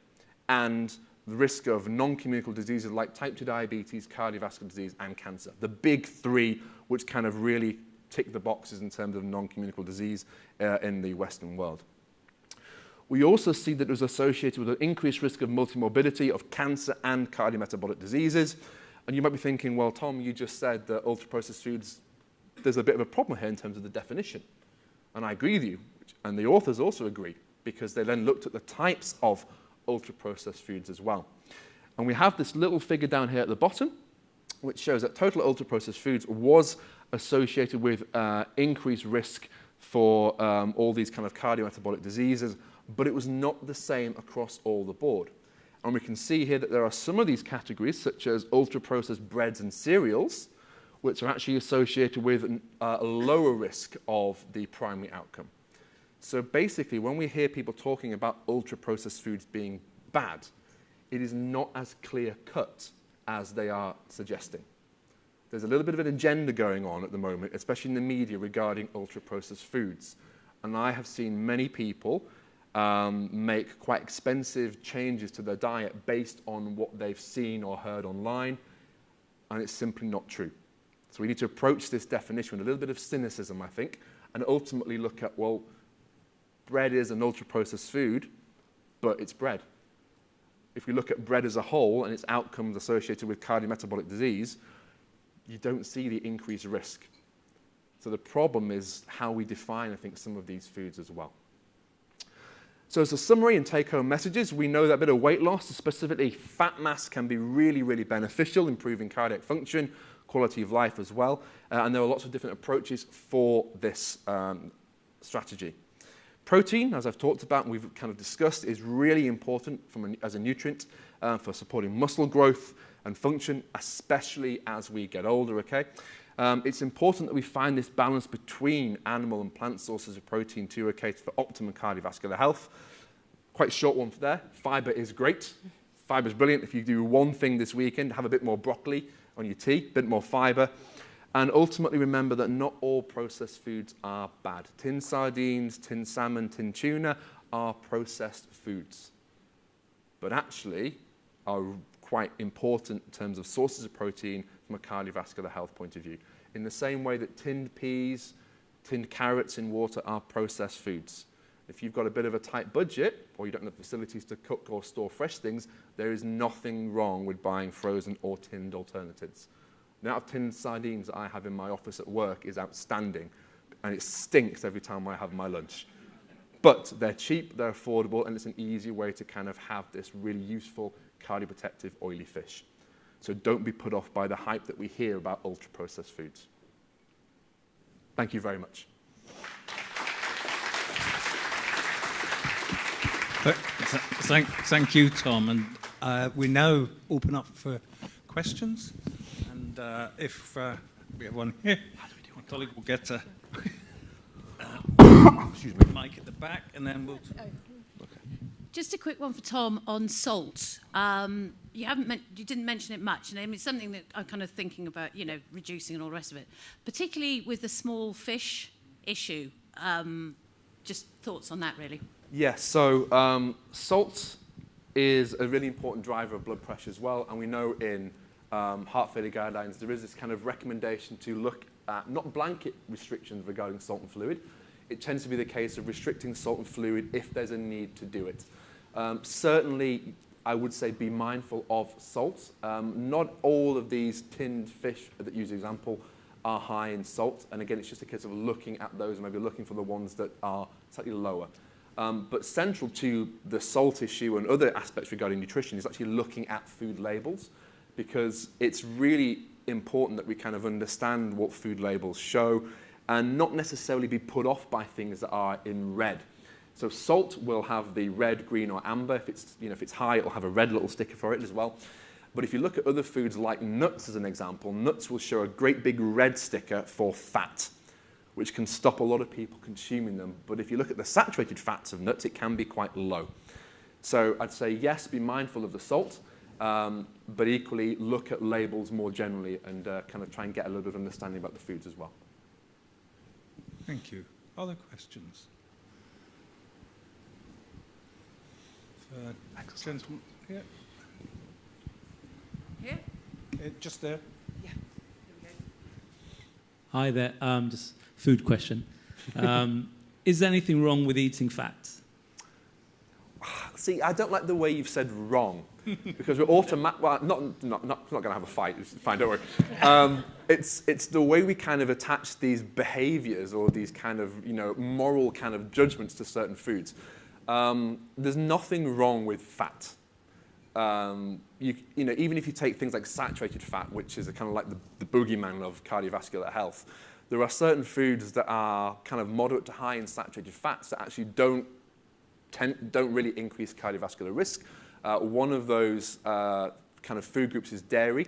[SPEAKER 10] and the risk of non-communicable diseases like type 2 diabetes, cardiovascular disease, and cancer. The big 3 which kind of really tick the boxes in terms of non-communicable disease in the Western world. We also see that it was associated with an increased risk of multimorbidity of cancer and cardiometabolic diseases. And you might be thinking, well, Tom, you just said that ultra-processed foods, there's a bit of a problem here in terms of the definition. And I agree with you, and the authors also agree, because they then looked at the types of ultra-processed foods as well. And we have this little figure down here at the bottom, which shows that total ultra-processed foods was associated with increased risk for all these kind of cardiometabolic diseases, but it was not the same across all the board. And we can see here that there are some of these categories, such as ultra-processed breads and cereals, which are actually associated with a lower risk of the primary outcome. So basically, when we hear people talking about ultra-processed foods being bad, it is not as clear-cut as they are suggesting. There's a little bit of an agenda going on at the moment, especially in the media, regarding ultra-processed foods. And I have seen many people make quite expensive changes to their diet based on what they've seen or heard online, and it's simply not true. So we need to approach this definition with a little bit of cynicism, I think, and ultimately look at, well, bread is an ultra-processed food, but it's bread. If we look at bread as a whole and its outcomes associated with cardiometabolic disease, you don't see the increased risk. So the problem is how we define, I think, some of these foods as well. So as a summary and take-home messages, we know that a bit of weight loss, specifically fat mass, can be really, really beneficial, improving cardiac function, quality of life as well. And there are lots of different approaches for this strategy. Protein, as I've talked about and we've kind of discussed, is really important as a nutrient for supporting muscle growth and function, especially as we get older, okay? It's important that we find this balance between animal and plant sources of protein too, okay, for optimum cardiovascular health. Quite short one there. Fibre is great. Fibre is brilliant. If you do one thing this weekend, have a bit more broccoli on your tea, a bit more fibre. And ultimately remember that not all processed foods are bad. Tinned sardines, tinned salmon, tinned tuna are processed foods, but actually are quite important in terms of sources of protein from a cardiovascular health point of view. In the same way that tinned peas, tinned carrots in water are processed foods. If you've got a bit of a tight budget, or you don't have facilities to cook or store fresh things, there is nothing wrong with buying frozen or tinned alternatives. The amount of tinned sardines that I have in my office at work is outstanding, and it stinks every time I have my lunch. But they're cheap, they're affordable, and it's an easy way to kind of have this really useful cardioprotective oily fish. So don't be put off by the hype that we hear about ultra-processed foods. Thank you very much.
[SPEAKER 9] Thank you, Tom. And we now open up for questions. And if we have one here, my colleague will get a mic at the back, and then we'll...
[SPEAKER 1] Just a quick one for Tom on salt. You didn't mention it much, and it's something that I'm kind of thinking about, reducing and all the rest of it, particularly with the small fish issue. Just thoughts on that, really.
[SPEAKER 10] Yes, so salt is a really important driver of blood pressure as well, and we know in heart failure guidelines there is this kind of recommendation to look at not blanket restrictions regarding salt and fluid. It tends to be the case of restricting salt and fluid if there's a need to do it. Certainly, I would say be mindful of salt. Not all of these tinned fish that use the example are high in salt, and again, it's just a case of looking at those and maybe looking for the ones that are slightly lower. But central to the salt issue and other aspects regarding nutrition is actually looking at food labels, because it's really important that we kind of understand what food labels show and not necessarily be put off by things that are in red. So salt will have the red, green, or amber. If it's high, it'll have a red little sticker for it as well. But if you look at other foods like nuts as an example, nuts will show a great big red sticker for fat, which can stop a lot of people consuming them. But if you look at the saturated fats of nuts, it can be quite low. So I'd say, yes, be mindful of the salt, but equally look at labels more generally and kind of try and get a little bit of understanding about the foods as well.
[SPEAKER 9] Thank you. Other questions? Gentleman here.
[SPEAKER 1] Here?
[SPEAKER 9] Just there.
[SPEAKER 1] Yeah.
[SPEAKER 11] Hi there. Just food question. Is there anything wrong with eating fat?
[SPEAKER 10] See, I don't like the way you've said wrong, because we're automatic. Well, not going to have a fight. It's fine, don't worry. It's the way we kind of attach these behaviours or these kind of moral kind of judgments to certain foods. There's nothing wrong with fat. Even if you take things like saturated fat, which is a kind of like the boogeyman of cardiovascular health, There are certain foods that are kind of moderate to high in saturated fats that actually don't really increase cardiovascular risk. One of those kind of food groups is dairy.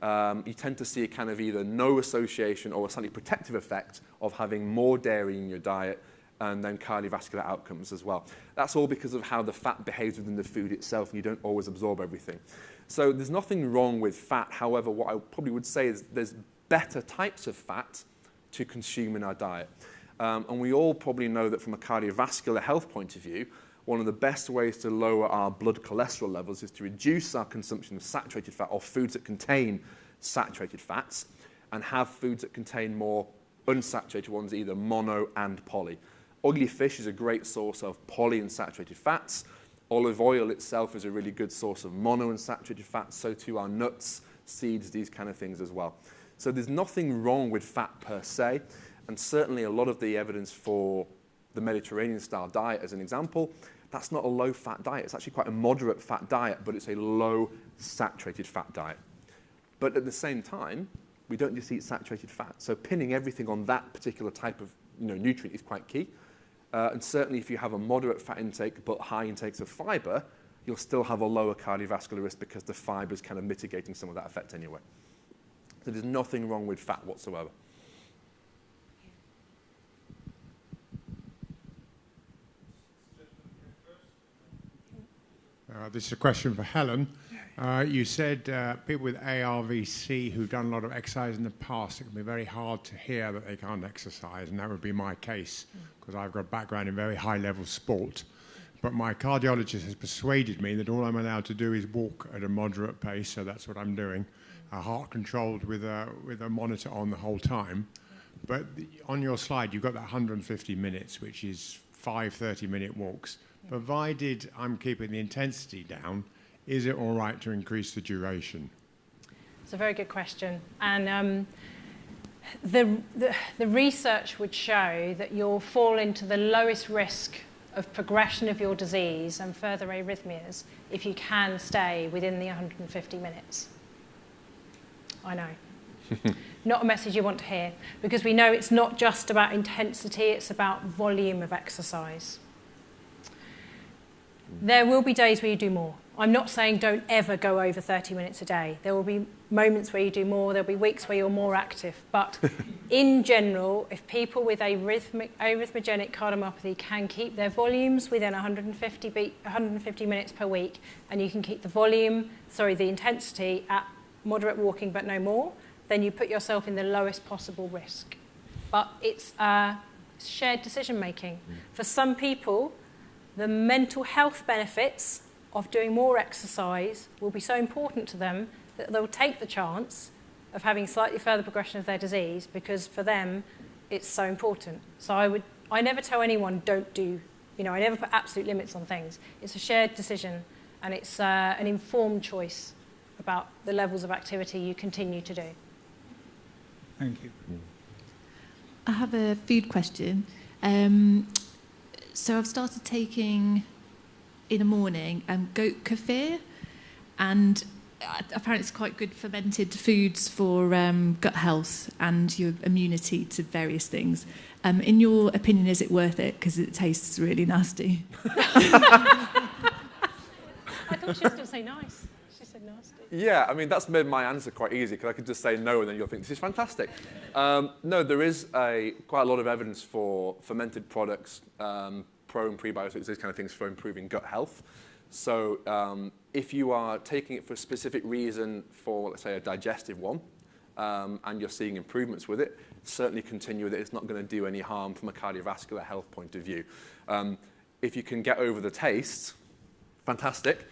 [SPEAKER 10] You tend to see a kind of either no association or a slightly protective effect of having more dairy in your diet, and then cardiovascular outcomes as well. That's all because of how the fat behaves within the food itself, and you don't always absorb everything. So there's nothing wrong with fat. However, what I probably would say is there's better types of fat to consume in our diet. And we all probably know that from a cardiovascular health point of view, one of the best ways to lower our blood cholesterol levels is to reduce our consumption of saturated fat or foods that contain saturated fats, and have foods that contain more unsaturated ones, either mono and poly. Oily fish is a great source of polyunsaturated fats. Olive oil itself is a really good source of monounsaturated fats, so too are nuts, seeds, these kind of things as well. So there's nothing wrong with fat per se, and certainly a lot of the evidence for the Mediterranean-style diet, as an example, that's not a low-fat diet. It's actually quite a moderate fat diet, but it's a low-saturated fat diet. But at the same time, we don't just eat saturated fat. So pinning everything on that particular type of nutrient is quite key. And certainly if you have a moderate fat intake but high intakes of fibre, you'll still have a lower cardiovascular risk because the fibre is kind of mitigating some of that effect anyway. So there's nothing wrong with fat whatsoever.
[SPEAKER 12] This is a question for Helen. You said people with ARVC who've done a lot of exercise in the past, it can be very hard to hear that they can't exercise, and that would be my case because I've got a background in very high-level sport. But my cardiologist has persuaded me that all I'm allowed to do is walk at a moderate pace, so that's what I'm doing, heart-controlled with a monitor on the whole time. But on your slide, you've got that 150 minutes, which is 5 30-minute walks. Provided I'm keeping the intensity down, is it all right to increase the duration?
[SPEAKER 3] It's a very good question. And the research would show that you'll fall into the lowest risk of progression of your disease and further arrhythmias if you can stay within the 150 minutes. I know. Not a message you want to hear, because we know it's not just about intensity, it's about volume of exercise. There will be days where you do more. I'm not saying don't ever go over 30 minutes a day. There will be moments where you do more, there'll be weeks where you're more active. But in general, if people with arrhythmogenic cardiomyopathy can keep their volumes within 150 minutes per week, and you can keep the intensity at moderate walking but no more, then you put yourself in the lowest possible risk. But it's shared decision making. For some people, the mental health benefits of doing more exercise will be so important to them that they'll take the chance of having slightly further progression of their disease, because for them it's so important. So I never tell anyone don't do, I never put absolute limits on things. It's a shared decision, and it's an informed choice about the levels of activity you continue to do.
[SPEAKER 9] Thank you.
[SPEAKER 13] I have a food question. So I've started taking in the morning goat kafir, and apparently it's quite good fermented foods for gut health and your immunity to various things. In your opinion, is it worth it? Because it tastes really nasty.
[SPEAKER 3] I thought she was going to say nice. She said nasty.
[SPEAKER 10] Yeah, I mean, that's made my answer quite easy, because I could just say no, and then you'll think, this is fantastic. No, there is quite a lot of evidence for fermented products, pro and prebiotics, these kind of things, for improving gut health. So if you are taking it for a specific reason, for, let's say, a digestive one, and you're seeing improvements with it, certainly continue with it. It's not going to do any harm from a cardiovascular health point of view. If you can get over the taste, fantastic.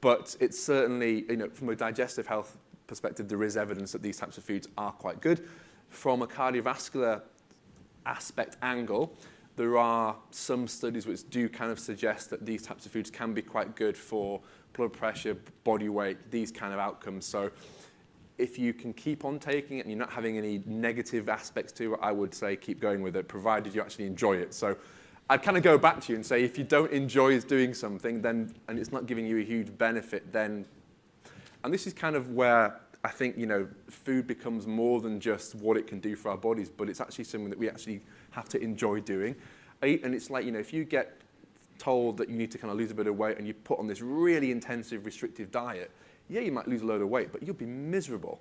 [SPEAKER 10] But it's certainly, from a digestive health perspective, there is evidence that these types of foods are quite good. From a cardiovascular aspect angle, there are some studies which do kind of suggest that these types of foods can be quite good for blood pressure, body weight, these kind of outcomes. So if you can keep on taking it and you're not having any negative aspects to it, I would say keep going with it, provided you actually enjoy it. So I'd kind of go back to you and say, if you don't enjoy doing something, then, and it's not giving you a huge benefit, then, and this is kind of where I think, you know, food becomes more than just what it can do for our bodies, but it's actually something that we actually have to enjoy doing. And it's like, you know, if you get told that you need to kind of lose a bit of weight and you put on this really intensive, restrictive diet, yeah, you might lose a load of weight, but you'll be miserable.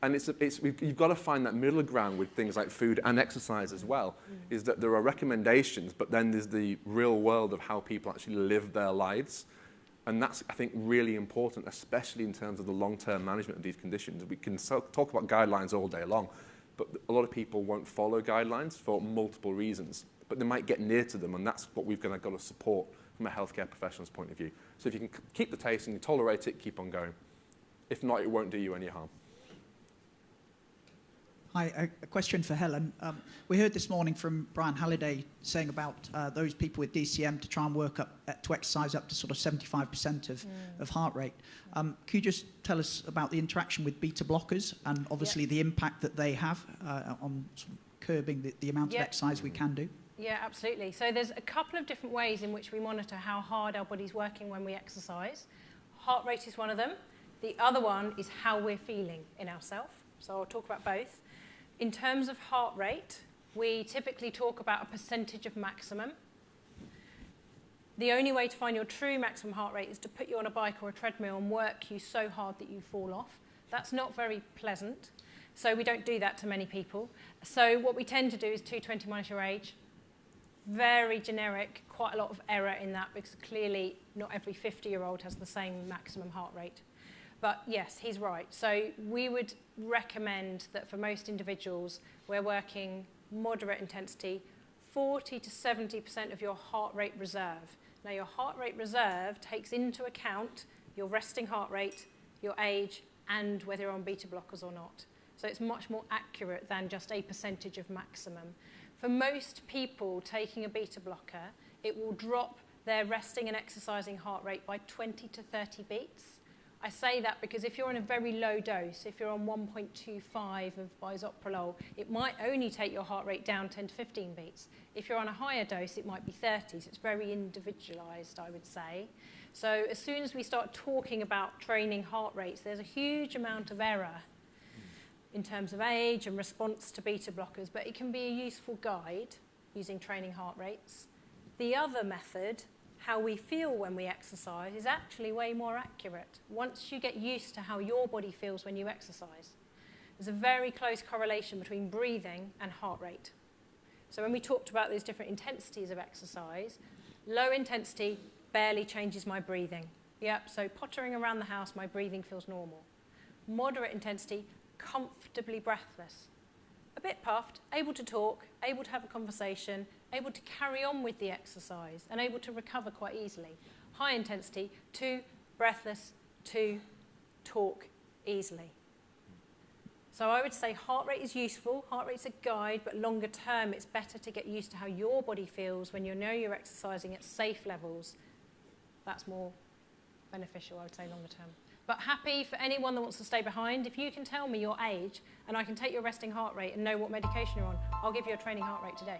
[SPEAKER 10] And you've got to find that middle ground with things like food and exercise as well, is that there are recommendations, but then there's the real world of how people actually live their lives. And that's, I think, really important, especially in terms of the long-term management of these conditions. We can talk about guidelines all day long, but a lot of people won't follow guidelines for multiple reasons, but they might get near to them, and that's what we've got to support from a healthcare professional's point of view. So if you can keep the taste and you tolerate it, keep on going. If not, it won't do you any harm.
[SPEAKER 14] Hi, a question for Helen. We heard this morning from Brian Halliday saying about those people with DCM to try and work up to exercise up to sort of 75% of heart rate. Could you just tell us about the interaction with beta blockers and obviously the impact that they have on sort of curbing the amount of exercise we can do?
[SPEAKER 3] Yeah, absolutely. So there's a couple of different ways in which we monitor how hard our body's working when we exercise. Heart rate is one of them. The other one is how we're feeling in ourselves. So I'll talk about both. In terms of heart rate, we typically talk about a percentage of maximum. The only way to find your true maximum heart rate is to put you on a bike or a treadmill and work you so hard that you fall off. That's not very pleasant. So we don't do that to many people. So what we tend to do is 220 minus your age. Very generic, quite a lot of error in that because clearly not every 50-year-old has the same maximum heart rate. But yes, he's right. So we would recommend that for most individuals, we're working moderate intensity, 40 to 70% of your heart rate reserve. Now, your heart rate reserve takes into account your resting heart rate, your age, and whether you're on beta blockers or not. So it's much more accurate than just a percentage of maximum. For most people taking a beta blocker, it will drop their resting and exercising heart rate by 20 to 30 beats. I say that because if you're on a very low dose, if you're on 1.25 of bisoprolol, it might only take your heart rate down 10 to 15 beats. If you're on a higher dose, it might be 30, so it's very individualized, I would say. So as soon as we start talking about training heart rates, there's a huge amount of error in terms of age and response to beta blockers, but it can be a useful guide using training heart rates. The other method, how we feel when we exercise, is actually way more accurate once you get used to how your body feels when you exercise. There's a very close correlation between breathing and heart rate. So when we talked about those different intensities of exercise, low intensity barely changes my breathing. Yep, so pottering around the house, my breathing feels normal. Moderate intensity, comfortably breathless. A bit puffed, able to talk, able to have a conversation, able to carry on with the exercise and able to recover quite easily. High intensity, 2, breathless, 2, talk easily. So I would say heart rate is useful, heart rate's a guide, but longer term it's better to get used to how your body feels when you know you're exercising at safe levels. That's more beneficial, I would say, longer term. But happy for anyone that wants to stay behind. If you can tell me your age and I can take your resting heart rate and know what medication you're on, I'll give you a training heart rate today.